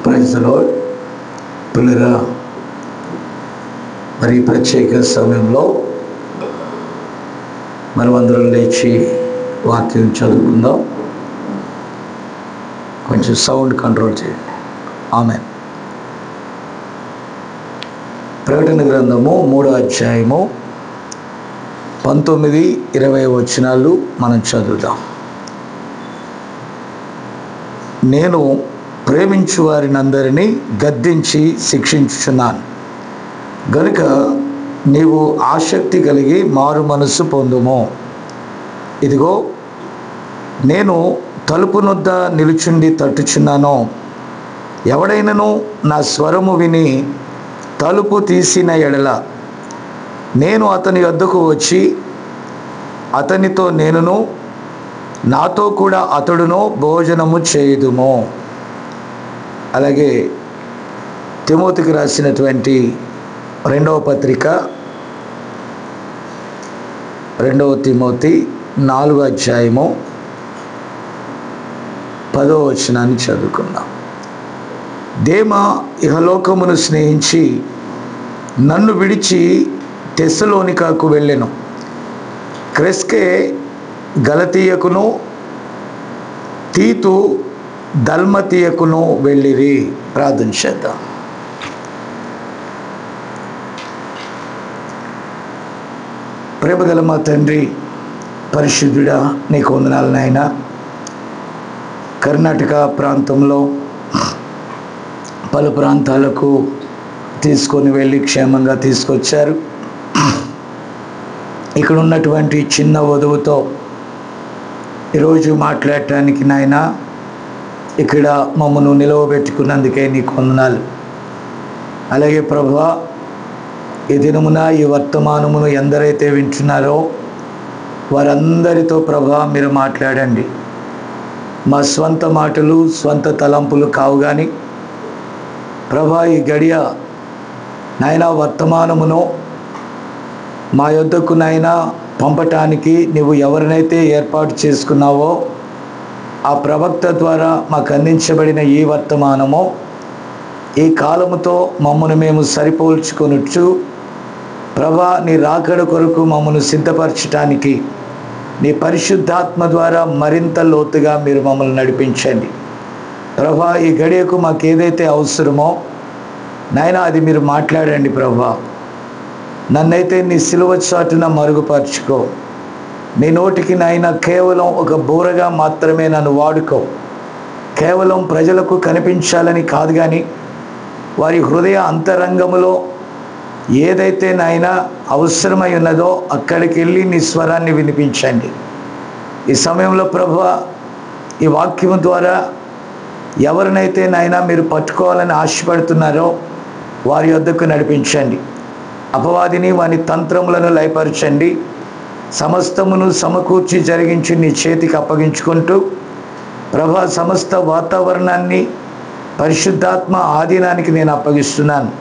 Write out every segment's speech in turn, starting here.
Praise the lord. పిల్లరా, మరి ప్రత్యేక సమయంలో మనమందరం లేచి వాక్యం చదువుకుందాం. కొంచెం సౌండ్ కంట్రోల్ చేయండి. ఆమేన్. ప్రకటన గ్రంథము 3వ అధ్యాయము 19-20 వచనాలు మనం చదువుదాం. నేను ప్రేమించు వారిని అందరినీ గద్దించి శిక్షించుచున్నాను గనుక నీవు ఆసక్తి కలిగి మారు మనస్సు పొందుము. ఇదిగో నేను తలుపు నొద్ద నిలుచుండి తట్టుచున్నాను. ఎవడైనను నా స్వరము విని తలుపు తీసిన ఎడల నేను అతని వద్దకు వచ్చి అతనితో నేనును నాతో కూడా అతడును భోజనము చేయుదుము. అలాగే తిమోతికి రాసినటువంటి 2వ పత్రిక 2 తిమోతి 4వ అధ్యాయము 10వ వచనాన్ని చదువుకుందాం. దేమా ఇహలోకమును స్నేహించి నన్ను విడిచి తెస్సలోనికకు వెళ్ళెను. క్రెస్కే గలతీయకును తీతు దల్మతీయకును వెళ్ళిరి. ప్రార్థన చేద్దాం. ప్రేమగల మా తండ్రి, పరిశుద్ధుడా, నీకు వందనాలు నాయనా. కర్ణాటక ప్రాంతంలో పలు ప్రాంతాలకు తీసుకొని వెళ్ళి క్షేమంగా తీసుకొచ్చారు. ఇక్కడ ఉన్నటువంటి చిన్న వధువుతో ఈరోజు మాట్లాడటానికి నాయన ఇక్కడ మమ్మను నిలవబెట్టుకున్నందుకే నీకు వందనాలు. అలాగే ప్రభువా, ఈ దినమున ఈ వర్తమానమును ఎందరైతే వింటున్నారో వారందరితో ప్రభువా మీరు మాట్లాడండి. మా స్వంత మాటలు స్వంత తలంపులు కావు కానీ ప్రభువా, ఈ గడియ నాయన వర్తమానమును మా యొద్దకు నాయన పంపటానికి నీవు ఎవరినైతే ఏర్పాటు చేసుకున్నావో ఆ ప్రవక్త ద్వారా మాకు అందించబడిన ఈ వర్తమానము ఈ కాలముతో మమ్మను మేము సరిపోల్చుకొనొచ్చు. ప్రభా, నీ రాకడ కొరకు మమ్మను సిద్ధపరచటానికి నీ పరిశుద్ధాత్మ ద్వారా మరింత లోతుగా మీరు మమ్మల్ని నడిపించండి. ప్రభా, ఈ గడియకు మాకు ఏదైతే అవసరమో నాయన అది మీరు మాట్లాడండి. ప్రభా, నన్నైతే నీ సిలువ చాటున మరుగుపరుచుకో. నీ నోటికి నాయన కేవలం ఒక బూరగా మాత్రమే నన్ను వాడుకో. కేవలం ప్రజలకు కనిపించాలని కాదు కానీ వారి హృదయ అంతరంగములో ఏదైతే నాయన అవసరమై ఉన్నదో అక్కడికి వెళ్ళి నీ స్వరాన్ని వినిపించండి. ఈ సమయంలో ప్రభువా, ఈ వాక్యము ద్వారా ఎవరినైతే నాయన మీరు పట్టుకోవాలని ఆశపడుతున్నారో వారి వద్దకు నడిపించండి. అపవాదిని వాని తంత్రములను లయపరచండి. సమస్తమును సమకూర్చి జరిగించి నీ చేతికి అప్పగించుకుంటూ ప్రభా, సమస్త వాతావరణాన్ని పరిశుద్ధాత్మ ఆధీనానికి నేను అప్పగిస్తున్నాను.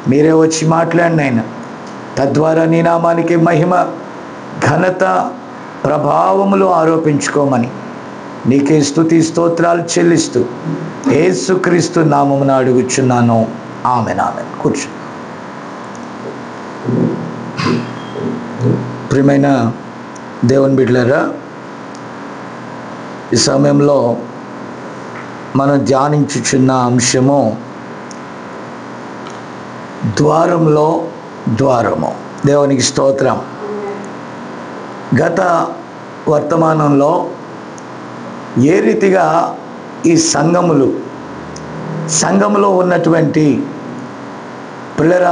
మీరే వచ్చి మాట్లాడిన ఆయన తద్వారా నీ నామానికి మహిమ ఘనత ప్రభావములు ఆరోపించుకోమని నీకే స్తుతి స్తోత్రాలు చెల్లిస్తూ యేసుక్రీస్తు నామమున అడుగుచున్నాను. ఆమెన్. ఆమెన్. కూర్చో. ప్రియమైన దేవుని బిడ్డలారా, ఈ సమయంలో మనం ధ్యానించుచున్న అంశము ద్వారంలో ద్వారము. దేవునికి స్తోత్రం. గత వర్తమానంలో ఏ రీతిగా ఈ సంఘములో ఉన్నటువంటి పిల్లల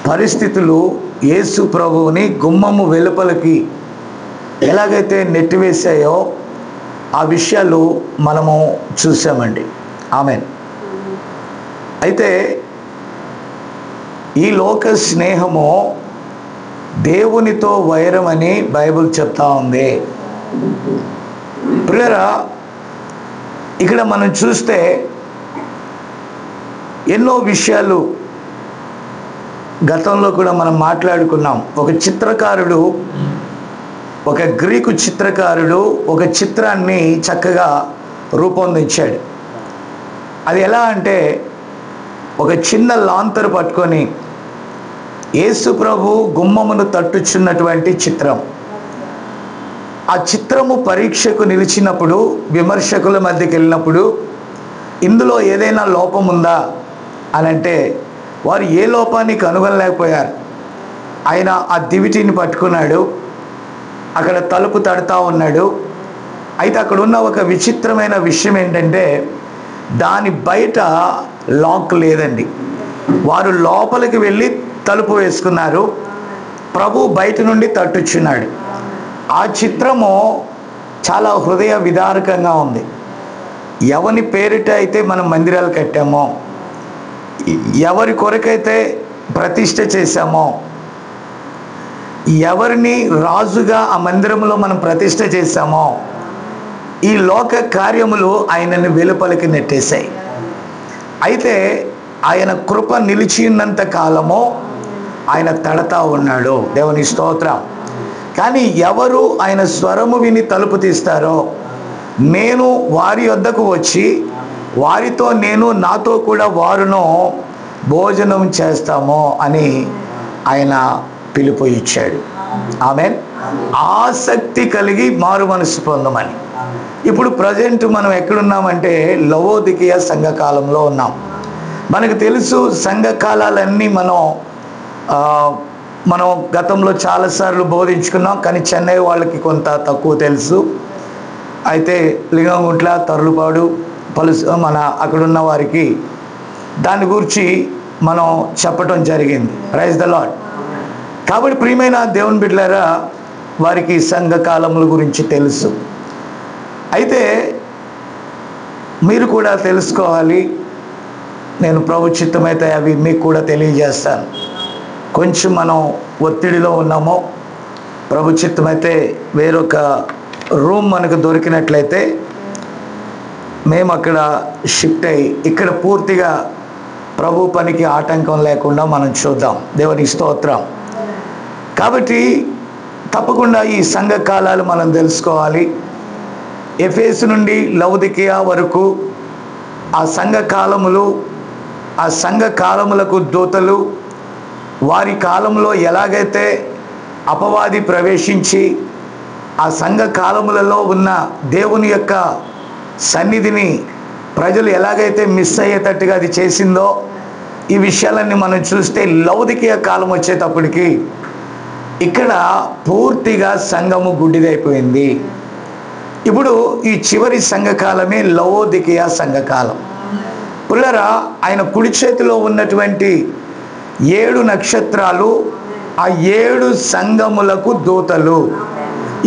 పరిస్థితులు యేసు ప్రభువుని గుమ్మము వెలుపలికి ఎలాగైతే నెట్టివేశాయో ఆ విషయాలు మనము చూసామండి. ఆమేన్. అయితే ఈ లోక స్నేహము దేవునితో వైరమని బైబిల్ చెప్తా ఉంది. పిల్లరా, ఇక్కడ మనం చూస్తే ఎన్నో విషయాలు గతంలో కూడా మనం మాట్లాడుకున్నాం. ఒక చిత్రకారుడు, ఒక గ్రీకు చిత్రకారుడు ఒక చిత్రాన్ని చక్కగా రూపొందించాడు. అది ఎలా అంటే ఒక చిన్న లాంతరు పట్టుకొని యేసు ప్రభు గుమ్మమును తట్టుచున్నటువంటి చిత్రం. ఆ చిత్రము పరీక్షకు నిలిచినప్పుడు, విమర్శకుల మధ్యకి వెళ్ళినప్పుడు ఇందులో ఏదైనా లోపం ఉందా అని అంటే వారు ఏ లోపాన్ని కనుగొనలేకపోయారు. ఆయన ఆ దివిటీని పట్టుకున్నాడు, అక్కడ తలుపు తడుతూ ఉన్నాడు. అయితే అక్కడ ఉన్న ఒక విచిత్రమైన విషయం ఏంటంటే దాని బయట లాక్ లేదండి. వారు లోపలికి వెళ్ళి తలుపు వేసుకున్నారు, ప్రభు బయట నుండి తట్టుచున్నాడు. ఆ చిత్రము చాలా హృదయ విదారకంగా ఉంది. ఎవరి పేరిట అయితే మనం మందిరాలు కట్టామో, ఎవరి కొరకైతే ప్రతిష్ఠ చేశామో, ఎవరిని రాజుగా ఆ మందిరంలో మనం ప్రతిష్ఠ చేశామో, ఈ లోక కార్యములు ఆయనను వెలుపలికి నెట్టేశాయి. అయితే ఆయన కృప నిలిచి ఉన్నంత కాలము ఆయన తడతా ఉన్నాడు. దేవుని స్తోత్రం. కానీ ఎవరు ఆయన స్వరము విని తలుపు తీస్తారో, నేను వారి వద్దకు వచ్చి వారితో నేను, నాతో కూడా వారును భోజనం చేస్తాము అని ఆయన పిలుపు ఇచ్చాడు. ఆమేన్. ఆసక్తి కలిగి మారు మనసు పొందమని. ఇప్పుడు ప్రజెంట్ మనం ఎక్కడున్నామంటే లవోదికీయ సంఘకాలంలో ఉన్నాం. మనకు తెలుసు సంఘకాలాలన్నీ మనం గతంలో చాలాసార్లు బోధించుకున్నాం, కానీ చెన్నై వాళ్ళకి కొంత తక్కువ తెలుసు. అయితే లింగంగుంట్ల, తర్లుపాడు, మన అక్కడున్న వారికి దాని గురించి మనం చెప్పటం జరిగింది. Praise the lord. కాబట్టి ప్రియమైన దేవుని బిడ్డలారా, వారికి సంఘకాలముల గురించి తెలుసు. అయితే మీరు కూడా తెలుసుకోవాలి. నేను ప్రభు చిత్తమైతే అవి మీకు కూడా తెలియజేస్తాను. కొంచెం మనం ఒత్తిడిలో ఉన్నామో, ప్రభు చిత్తమైతే వేరొక రూమ్ మనకు దొరికినట్లయితే మేము అక్కడ షిఫ్ట్ అయ్యి ఇక్కడ పూర్తిగా ప్రభు పనికి ఆటంకం లేకుండా మనం చూద్దాం. దేవునికి స్తోత్రం. కాబట్టి తప్పకుండా ఈ సంఘ కాలాలు మనం తెలుసుకోవాలి. ఎఫెసు నుండి లవోదికీయ వరకు ఆ సంఘ కాలములు, ఆ సంఘ కాలములకు దూతలు, వారి కాలంలో ఎలాగైతే అపవాది ప్రవేశించి ఆ సంఘ కాలములలో ఉన్న దేవుని యొక్క సన్నిధిని ప్రజలు ఎలాగైతే మిస్ అయ్యేటట్టుగా అది చేసిందో, ఈ విషయాలన్నీ మనం చూస్తే లవోదికీయ కాలం వచ్చేటప్పటికి ఇక్కడ పూర్తిగా సంఘము గుడ్డిదైపోయింది. ఇప్పుడు ఈ చివరి సంఘకాలమే లవోదికీయ సంఘకాలం. పుల్లరా, ఆయన కుడి చేతిలో ఉన్నటువంటి 7 నక్షత్రాలు ఆ 7 సంఘములకు దూతలు.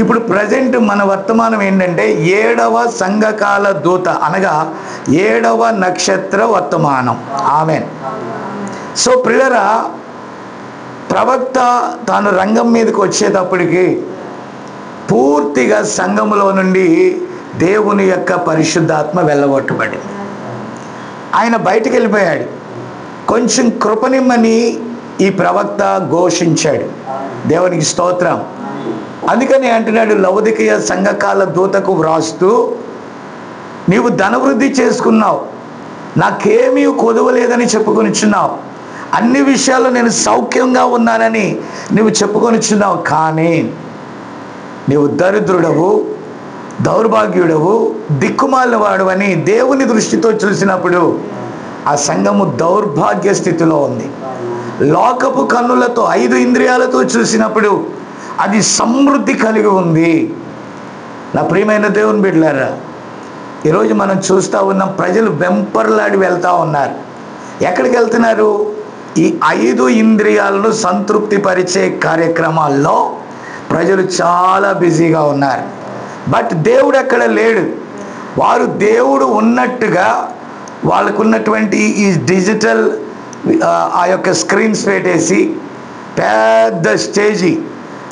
ఇప్పుడు ప్రజెంట్ మన వర్తమానం ఏంటంటే 7వ సంఘకాల దూత, అనగా 7వ నక్షత్ర వర్తమానం. ఆమేన్. సో ప్రియులారా, ప్రవక్త తాను రంగం మీదకి వచ్చేటప్పటికి పూర్తిగా సంఘములో నుండి దేవుని యొక్క పరిశుద్ధాత్మ వెళ్ళగొట్టబడింది. ఆయన బయటికి వెళ్ళిపోయాడు. కొంచెం కృపనిమ్మని ఈ ప్రవక్త ఘోషించాడు. దేవునికి స్తోత్రం. అందుకని అంటున్నాడు లవోదికీయ సంఘకాల దూతకు వ్రాస్తూ, నీవు ధనవృద్ధి చేసుకున్నావు, నాకేమీ కొదవలేదని చెప్పుకొనిచున్నావు, అన్ని విషయాల్లో నేను సౌఖ్యంగా ఉన్నానని నువ్వు చెప్పుకొనిచున్నావు. కానీ నీవు దరిద్రుడవు, దౌర్భాగ్యుడవు, దిక్కుమాలిన వాడవని దేవుని దృష్టితో చూసినప్పుడు ఆ సంఘము దౌర్భాగ్య స్థితిలో ఉంది. లోకపు కన్నులతో 5 ఇంద్రియాలతో చూసినప్పుడు అది సమృద్ధి కలిగి ఉంది. నా ప్రియమైన దేవుని బిడ్డలారా, ఈరోజు మనం చూస్తూ ఉన్నాం, ప్రజలు వెంపర్లాడి వెళ్తూ ఉన్నారు. ఎక్కడికి వెళ్తున్నారు? ఈ 5 ఇంద్రియాలను సంతృప్తి పరిచే కార్యక్రమాల్లో ప్రజలు చాలా బిజీగా ఉన్నారు. బట్ దేవుడు అక్కడ లేడు. వారు దేవుడు ఉన్నట్టుగా వాళ్ళకున్నటువంటి ఈ డిజిటల్ ఆ యొక్క స్క్రీన్స్ పెట్టేసి పెద్ద స్టేజీ,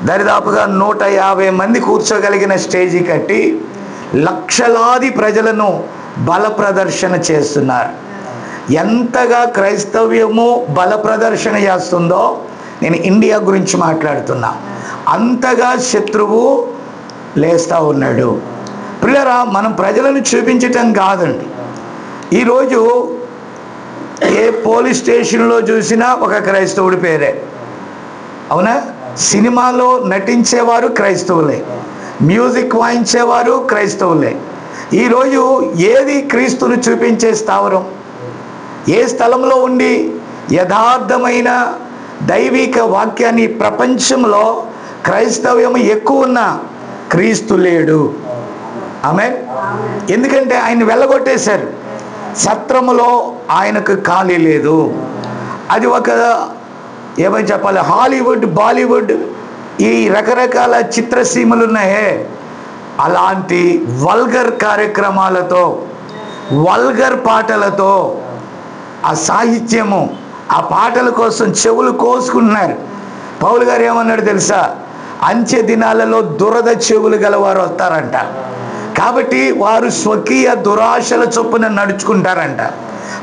దరిదాపుగా 150 మంది కూర్చోగలిగిన స్టేజీ కట్టి లక్షలాది ప్రజలను బల ప్రదర్శన చేస్తున్నారు. ఎంతగా క్రైస్తవ్యము బల ప్రదర్శన చేస్తుందో, నేను ఇండియా గురించి మాట్లాడుతున్నా, అంతగా శత్రువు లేస్తూ ఉన్నాడు. ప్రియులారా, మనం ప్రజలను చూపించటం కాదండి, ఈరోజు ఏ పోలీస్ స్టేషన్లో చూసినా ఒక క్రైస్తవుడి పేరే, అవునా? సినిమాలో నటించేవారు క్రైస్తవులే, మ్యూజిక్ వాయించేవారు క్రైస్తవులే. ఈరోజు ఏది క్రీస్తును చూపించే స్థావరం? ఏ స్థలంలో ఉండి యథార్థమైన దైవిక వాక్యాన్ని ప్రపంచంలో క్రైస్తవ్యం ఎక్కువ ఉన్న క్రీస్తు లేడు. ఆమేన్. ఎందుకంటే ఆయన వెళ్ళగొట్టేశారు. సత్రములో ఆయనకు ఖాళీ లేదు. అది ఒక ఏమని చెప్పాలి, హాలీవుడ్, బాలీవుడ్, ఈ రకరకాల చిత్రసీమలు ఉన్నాయే, అలాంటి వల్గర్ కార్యక్రమాలతో, వల్గర్ పాటలతో, ఆ సాహిత్యము, ఆ పాటల కోసం చెవులు కోసుకుంటున్నారు. పౌలు గారు ఏమన్నాడు తెలుసా? అంత్య దినాలలో దురద చెవులు గలవారు వస్తారంట. కాబట్టి వారు స్వకీయ దురాశల చొప్పున నడుచుకుంటారంట.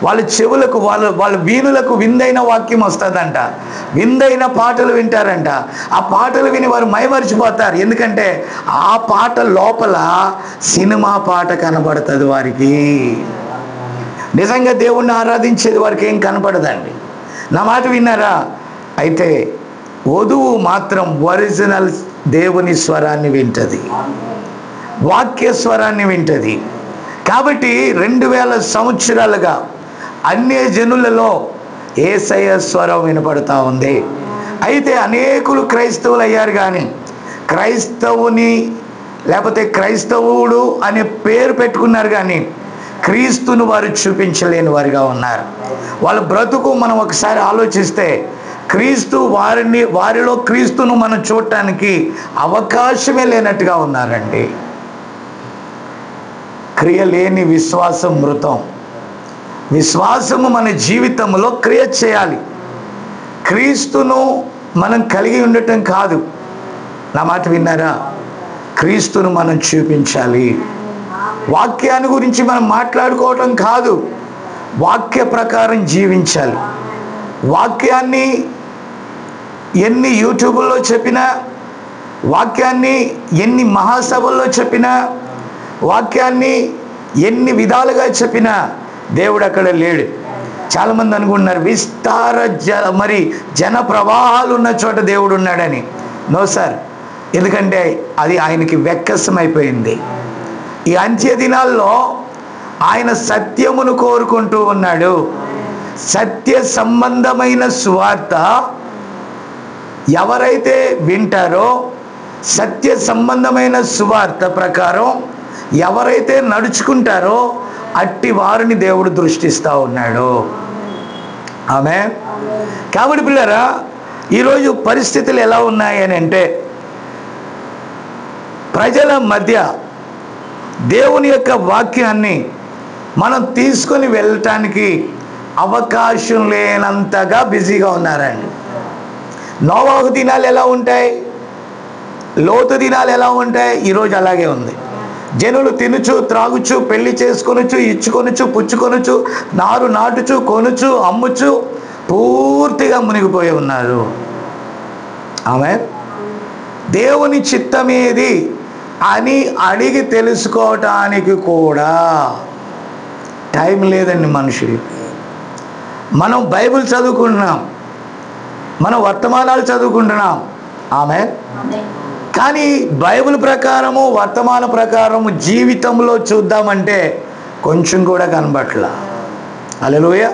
వాళ్ళ చెవులకు, వాళ్ళ వీణులకు విందైన వాక్యం వస్తుందంట, విందైన పాటలు వింటారంట. ఆ పాటలు విని వారు మైమరిచిపోతారు. ఎందుకంటే ఆ పాట లోపల సినిమా పాట కనబడుతుంది వారికి. నిజంగా దేవుణ్ణి ఆరాధించేది వారికి ఏం కనపడదండి. నా మాట విన్నారా? అయితే వధువు మాత్రం ఒరిజినల్ దేవుని స్వరాన్ని వింటది, వాక్య స్వరాన్ని వింటది. కాబట్టి 2000 సంవత్సరాలుగా అన్య జనులలో యేసయ్య స్వరం వినపడతా ఉంది. అయితే అనేకులు క్రైస్తవులు అయ్యారు, కానీ క్రైస్తవుని లేకపోతే క్రైస్తవుడు అనే పేరు పెట్టుకున్నారు, కానీ క్రీస్తును వారు చూపించలేని వారిగా ఉన్నారు. వాళ్ళ బ్రతుకు మనం ఒకసారి ఆలోచిస్తే వారిలో క్రీస్తును మనం చూడటానికి అవకాశమే లేనట్టుగా ఉన్నారండి. క్రియ లేని విశ్వాసం మృతం. విశ్వాసము మన జీవితంలో క్రియ చేయాలి. క్రీస్తును మనం కలిగి ఉండటం కాదు. నా మాట విన్నారా? క్రీస్తును మనం చూపించాలి. వాక్యాన్ని గురించి మనం మాట్లాడుకోవటం కాదు, వాక్య ప్రకారం జీవించాలి. వాక్యాన్ని ఎన్ని యూట్యూబ్లో చెప్పినా, వాక్యాన్ని ఎన్ని మహాసభల్లో చెప్పినా, వాక్యాన్ని ఎన్ని విధాలుగా చెప్పినా దేవుడు అక్కడ లేడు. చాలామంది అనుకుంటున్నారు విస్తార జన ప్రవాహాలు ఉన్న చోట దేవుడు ఉన్నాడని. No sir. ఎందుకంటే అది ఆయనకి వెక్కసమైపోయింది. ఈ అంత్య దినాల్లో ఆయన సత్యమును కోరుకుంటూ ఉన్నాడు. సత్య సంబంధమైన సువార్త ఎవరైతే వింటారో, సత్య సంబంధమైన సువార్త ప్రకారం ఎవరైతే నడుచుకుంటారో అట్టి వారిని దేవుడు దృష్టిస్తూ ఉన్నాడు. ఆమేన్. కాబట్టి పిల్లరా, ఈరోజు పరిస్థితులు ఎలా ఉన్నాయని అంటే, ప్రజల మధ్య దేవుని యొక్క వాక్యాన్ని మనం తీసుకొని వెళ్ళటానికి అవకాశం లేనంతగా బిజీగా ఉన్నారండి. నోవాహు దినాలు ఎలా ఉంటాయి, లోతు దినాలు ఎలా ఉంటాయి, ఈరోజు అలాగే ఉంది. జనులు తినుచు, త్రాగుచు, పెళ్లి చేసుకొనుచు, ఇచ్చుకొనుచు, పుచ్చుకొనుచు, నారు నాటుచు, కొనుచు, అమ్ముచు పూర్తిగా మునిగిపోయి ఉన్నారు. ఆమేన్. దేవుని చిత్తమేది అని అడిగి తెలుసుకోవటానికి కూడా టైం లేదండి మనుషులు. మనం బైబిల్ చదువుకుంటున్నాం, మనం వర్తమానాలు చదువుకుంటున్నాం. ఆమేన్. కానీ బైబిల్ ప్రకారము, వర్తమాన ప్రకారము జీవితంలో చూద్దామంటే కొంచెం కూడా కనబట్లా. హల్లెలూయా.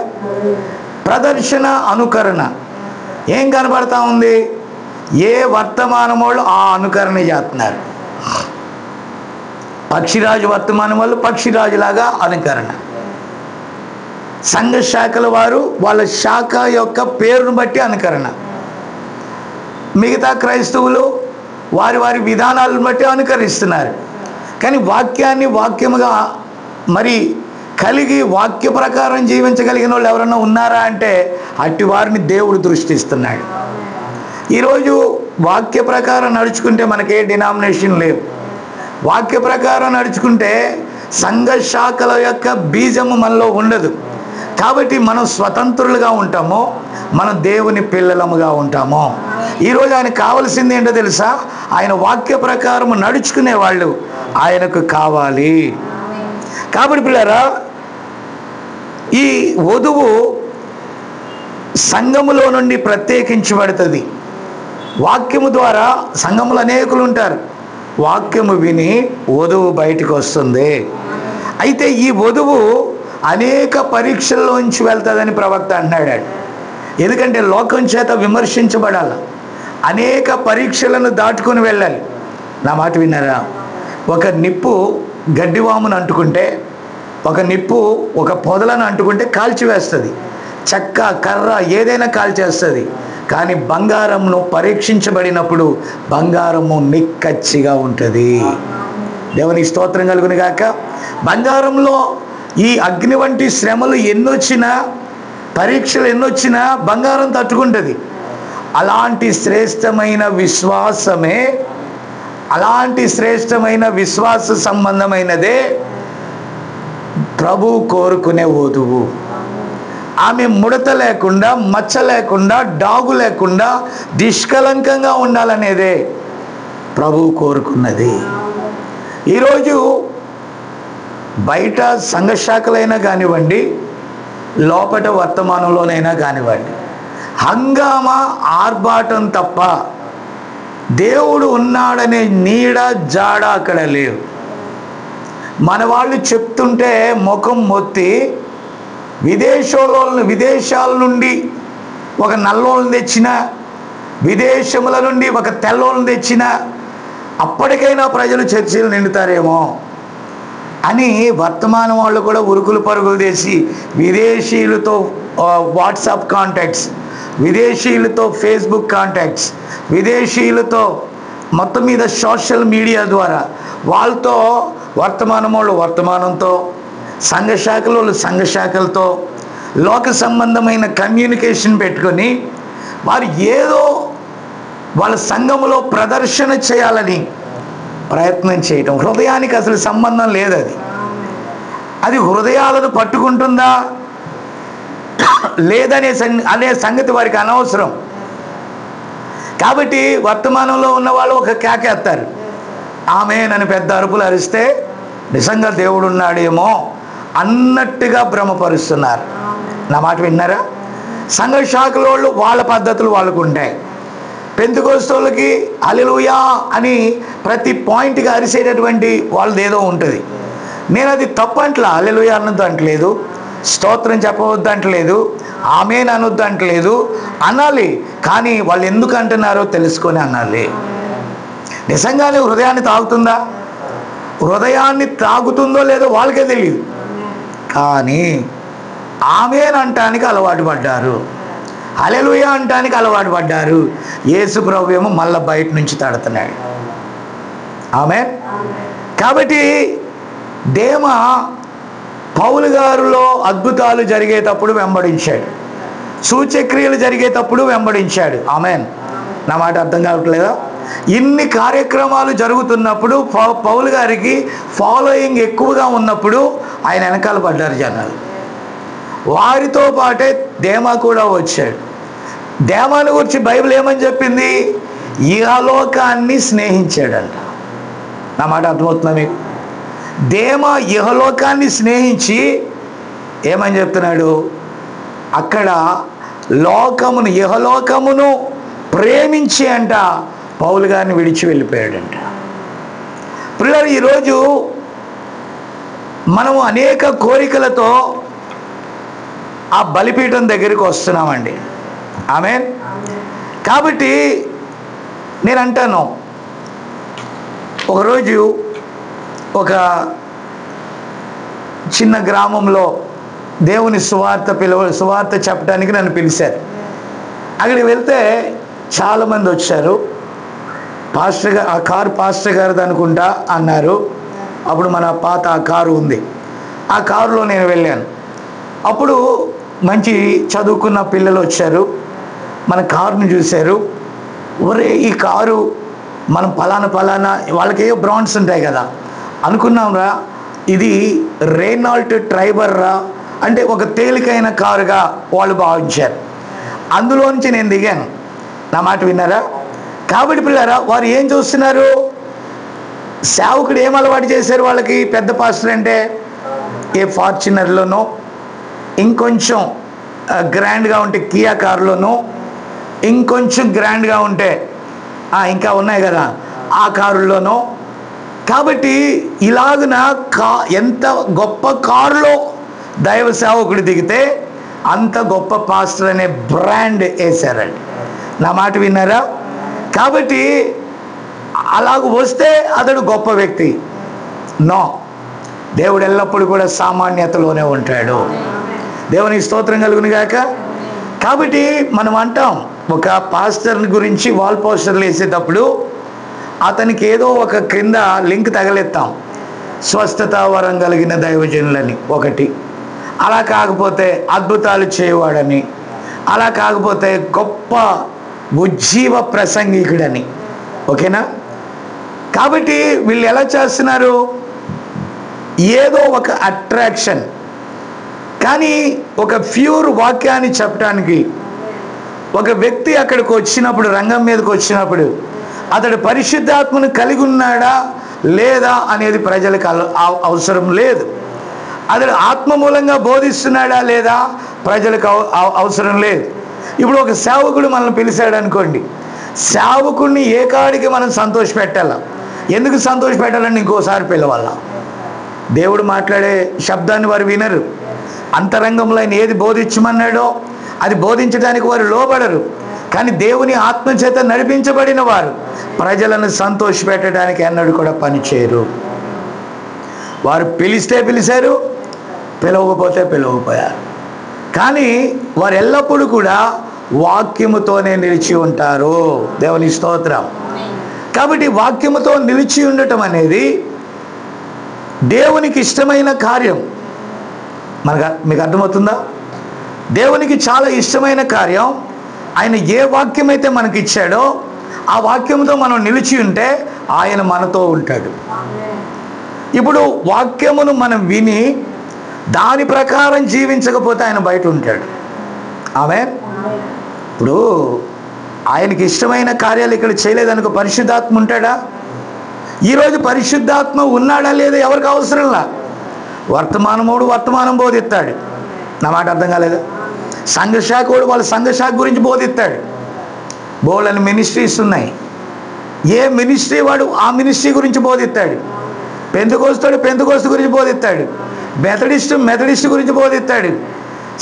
ప్రదర్శన, అనుకరణ ఏం కనబడతా ఉంది? ఏ వర్తమానం వాళ్ళు ఆ అనుకరణ చేస్తున్నారు. పక్షిరాజు వర్తమానం వాళ్ళు పక్షిరాజులాగా అనుకరణ. సంఘ శాఖల వారు వాళ్ళ శాఖ యొక్క పేరును బట్టి అనుకరణ. మిగతా క్రైస్తవులు వారి వారి విధానాలను బట్టి అనుకరిస్తున్నారు. కానీ వాక్యాన్ని వాక్యముగా మరి కలిగి వాక్య ప్రకారం జీవించగలిగిన వాళ్ళు ఎవరైనా ఉన్నారా అంటే అట్టి వారిని దేవుడు దృష్టిస్తున్నాడు. ఈరోజు వాక్య ప్రకారం నడుచుకుంటే మనకే డినామినేషన్ లేవు. వాక్య ప్రకారం నడుచుకుంటే సంఘ శాఖల యొక్క బీజము మనలో ఉండదు. కాబట్టి మనం స్వతంత్రులుగా ఉంటాము, మనం దేవుని పిల్లలముగా ఉంటాము. ఈరోజు ఆయన కావాల్సింది ఏంటో తెలుసా? ఆయన వాక్య ప్రకారం నడుచుకునే వాళ్ళు ఆయనకు కావాలి. కాబట్టి పిల్లరా, ఈ వధువు సంఘములో నుండి ప్రత్యేకించబడుతుంది. వాక్యము ద్వారా సంఘములు అనేకులు ఉంటారు. వాక్యము విని వధువు బయటకు వస్తుంది. అయితే ఈ వధువు అనేక పరీక్షల్లోంచి వెళ్తుందని ప్రవక్త అంటున్నాడు. ఎందుకంటే లోకం చేత విమర్శించబడాలి, అనేక పరీక్షలను దాటుకొని వెళ్ళాలి. నా మాట విన్నారా? ఒక నిప్పు గడ్డివామును అంటుకుంటే, ఒక నిప్పు ఒక పొదలను అంటుకుంటే కాల్చివేస్తుంది. చెక్క, కర్ర ఏదైనా కాల్చేస్తుంది. కానీ బంగారంను పరీక్షించబడినప్పుడు బంగారము నిక్కచ్చిగా ఉంటుంది. దేవునికి స్తోత్రం కలుగును గాక. బంగారంలో ఈ అగ్ని వంటి శ్రమలు ఎన్నొచ్చినా, పరీక్షలు ఎన్నొచ్చినా బంగారం తట్టుకుంటుంది. అలాంటి శ్రేష్టమైన విశ్వాసమే, అలాంటి శ్రేష్టమైన విశ్వాస సంబంధమైనదే ప్రభు కోరుకునే వధువు. ఆమె ముడత లేకుండా, మచ్చ లేకుండా, డాగు లేకుండా నిష్కలంకంగా ఉండాలనేదే ప్రభు కోరుకున్నది. ఈరోజు బయట సంఘశాఖలైనా కానివ్వండి, లోపట వర్తమానంలోనైనా కానివ్వండి, హంగామా, ఆర్భాటం తప్ప దేవుడు ఉన్నాడనే నీడ, జాడ అక్కడ లేవు. మన వాళ్ళు చెప్తుంటే ముఖం మొత్తి విదేశాల నుండి ఒక నల్లోళ్ళని తెచ్చిన, విదేశముల నుండి ఒక తెల్లోళ్ళని తెచ్చిన, అప్పటికైనా ప్రజలు చర్చలు నిండుతారేమో అని వర్తమానం వాళ్ళు కూడా ఉరుకులు పరుగులు చేసి విదేశీయులతో వాట్సాప్ కాంటాక్ట్స్, విదేశీయులతో ఫేస్బుక్ కాంటాక్ట్స్, విదేశీయులతో మొత్తం మీద సోషల్ మీడియా ద్వారా వాళ్ళతో వర్తమానం వాళ్ళు వర్తమానంతో, సంఘశాఖల వాళ్ళు సంఘశాఖలతో లోక సంబంధమైన కమ్యూనికేషన్ పెట్టుకొని వారు ఏదో వాళ్ళ సంఘములో ప్రదర్శన చేయాలని ప్రయత్నం చేయటం. హృదయానికి అసలు సంబంధం లేదు. అది హృదయాలను పట్టుకుంటుందా లేదనే అనే సంగతి వారికి అనవసరం. కాబట్టి వర్తమానంలో ఉన్న వాళ్ళు ఒక కేకేస్తారు, ఆమేన్ పెద్ద అరుపులు అరిస్తే నిజంగా దేవుడు ఉన్నాడేమో అన్నట్టుగా భ్రమపరుస్తున్నారు. నా మాట విన్నారా? సంఘ శాఖల వాళ్ళు వాళ్ళ పద్ధతులు వాళ్ళకు ఉంటాయి. పెంతెకోస్తోళ్ళకి హల్లెలూయా అని ప్రతి పాయింట్గా అరిసేటటువంటి వాళ్ళది ఏదో ఉంటుంది. నేను అది తప్పు అంటలా, హల్లెలూయా అనొద్దు అంటలేదు, స్తోత్రం చెప్పవద్దు అంటలేదు, ఆమేన్ అనొద్దు అంటలేదు, అనాలి. కానీ వాళ్ళు ఎందుకు అంటున్నారో తెలుసుకొని అనాలి. నిజంగానే హృదయాన్ని తాగుతుందా? హృదయాన్ని తాగుతుందో లేదో వాళ్ళకే తెలియదు. కానీ ఆమేన్ అంటానికి అలవాటు పడ్డారు, హల్లెలూయా అంటానికి అలవాటు పడ్డారు. యేసు ప్రభు ఏమో మళ్ళీ బయట నుంచి తడుతున్నాడు. ఆమేన్. కాబట్టి దేమా పౌలు గారిలో అద్భుతాలు జరిగేటప్పుడు వెంబడించాడు, సూచక్రియలు జరిగేటప్పుడు వెంబడించాడు. ఆమేన్. నా మాట అర్థం కావట్లేదా? ఇన్ని కార్యక్రమాలు జరుగుతున్నప్పుడు పౌలు గారికి ఫాలోయింగ్ ఎక్కువగా ఉన్నప్పుడు ఆయన వెనకాల పడ్డారు జనాలు. వారితో పాటే దేమా కూడా వచ్చాడు. దేమాను గురించి బైబిల్ ఏమని చెప్పింది? ఇహలోకాన్ని స్నేహించాడంట. నా మాట అర్థమవుతుందా మీకు? దేమా ఇహలోకాన్ని స్నేహించి ఏమని చెప్తున్నాడు? అక్కడ లోకమును, ఇహలోకమును ప్రేమించి అంట పౌలు గారిని విడిచి వెళ్ళిపోయాడంట. పిల్లలు, ఈరోజు మనము అనేక కోరికలతో ఆ బలిపీఠం దగ్గరికి వస్తున్నామండి. ఆమేన్. కాబట్టి నేను అంటాను, ఒకరోజు ఒక చిన్న గ్రామంలో దేవుని సువార్త చెప్పడానికి నన్ను పిలిచారు. అక్కడికి వెళ్తే చాలామంది వచ్చారు. పాస్టర్ గారు, ఆ కారు పాస్టర్ గారిది అనుకుంటా అన్నారు. అప్పుడు మన పాత ఆ కారు ఉంది, ఆ కారులో నేను వెళ్ళాను. అప్పుడు మంచి చదువుకున్న పిల్లలు వచ్చారు, మన కారుని చూశారు. ఒరే, ఈ కారు మనం పలానా వాళ్ళకి ఏ బ్రాండ్స్ ఉంటాయి కదా అనుకున్నాంరా, ఇది రేనాల్ట్ ట్రైబర్ రా అంటే ఒక తేలికైన కారుగా వాళ్ళు భావించారు. అందులో నుంచి నేను దిగాను. నా మాట విన్నారా? కాబట్టి పిల్లరా, వారు ఏం చూస్తున్నారు? సేవకుడు ఏం అలవాటు చేశారు వాళ్ళకి? పెద్ద పాస్టర్ అంటే ఏ ఫార్చునర్లోనో ఇంకొంచెం గ్రాండ్గా ఉంటే కియా కారులోనూ, ఇంకొంచెం గ్రాండ్గా ఉంటే ఇంకా ఉన్నాయి కదా ఆ కారుల్లోనూ. కాబట్టి ఇలాగున ఎంత గొప్ప కారులో దైవ సేవకుడు దిగితే అంత గొప్ప పాస్టర్ అనే బ్రాండ్ వేశారండి. నా మాట విన్నారా? కాబట్టి అలాగ వస్తే అతడు గొప్ప వ్యక్తి. నో, దేవుడు ఎల్లప్పుడూ కూడా సామాన్యతలోనే ఉంటాడు. దేవునికి స్తోత్రం కలుగును గాక. కాబట్టి మనం అంటాం, ఒక పాస్టర్ని గురించి వాల్ పోస్టర్లు వేసేటప్పుడు అతనికి ఏదో ఒక క్రింద లింక్ తగలెత్తాం, స్వస్థత వరం కలిగిన దైవజనులని ఒకటి, అలా కాకపోతే అద్భుతాలు చేయవాడని, అలా కాకపోతే గొప్ప ఉజ్జీవ ప్రసంగికుడని. ఓకేనా? కాబట్టి వీళ్ళు ఎలా చేస్తున్నారు, ఏదో ఒక అట్రాక్షన్. కానీ ఒక ప్యూర్ వాక్యాన్ని చెప్పడానికి ఒక వ్యక్తి అక్కడికి వచ్చినప్పుడు, రంగం మీదకి వచ్చినప్పుడు అతడు పరిశుద్ధాత్మను కలిగి ఉన్నాడా లేదా అనేది ప్రజలకు అవసరం లేదు. అతడు ఆత్మ మూలంగా బోధిస్తున్నాడా లేదా ప్రజలకు అవసరం లేదు. ఇప్పుడు ఒక సేవకుడు మనల్ని పిలిచాడు అనుకోండి, సేవకుడిని ఏ కాడికి మనం సంతోష పెట్టాలా? ఎందుకు సంతోష పెట్టాలని ఇంకోసారి పిలవాల? దేవుడు మాట్లాడే శబ్దాన్ని వారు వినరు. అంతరంగంలో ఆయన ఏది బోధించమన్నాడో అది బోధించడానికి వారు లోబడరు. కానీ దేవుని ఆత్మచేత నడిపించబడిన వారు ప్రజలను సంతోష పెట్టడానికి ఎన్నడూ కూడా పనిచేయరు. వారు పిలిస్తే పిలిచారు, పిలవకపోతే పిలవకపోయారు. కానీ వారు ఎల్లప్పుడూ కూడా వాక్యముతోనే నిలిచి ఉంటారు. దేవుని స్తోత్రం. కాబట్టి వాక్యముతో నిలిచి ఉండటం అనేది దేవునికి ఇష్టమైన కార్యం. మీకు అర్థమవుతుందా? దేవునికి చాలా ఇష్టమైన కార్యం. ఆయన ఏ వాక్యం అయితే మనకి ఇచ్చాడో ఆ వాక్యంతో మనం నిలిచి ఉంటే ఆయన మనతో ఉంటాడు. ఇప్పుడు వాక్యమును మనం విని దాని ప్రకారం జీవించకపోతే ఆయన బయట ఉంటాడు. ఆమేన్. ఇప్పుడు ఆయనకి ఇష్టమైన కార్యాలు ఇక్కడ చేయలేదనుకో, పరిశుద్ధాత్మ ఉంటాడా? ఈరోజు పరిశుద్ధాత్మ ఉన్నాడా లేదా ఎవరికి అవసరంలా. వర్తమానముడు వర్తమానం బోధిస్తాడు. నా మాట అర్థం కాలేదు? సంఘశాఖుడు వాళ్ళ సంఘశాఖ గురించి బోధిస్తాడు. బోల్డని మినిస్ట్రీస్ ఉన్నాయి. ఏ మినిస్ట్రీ వాడు ఆ మినిస్ట్రీ గురించి బోధిస్తాడు. పెంతెకోస్తు పెంతెకోస్తు గురించి బోధిస్తాడు. మెథడిస్ట్ గురించి బోధిస్తాడు.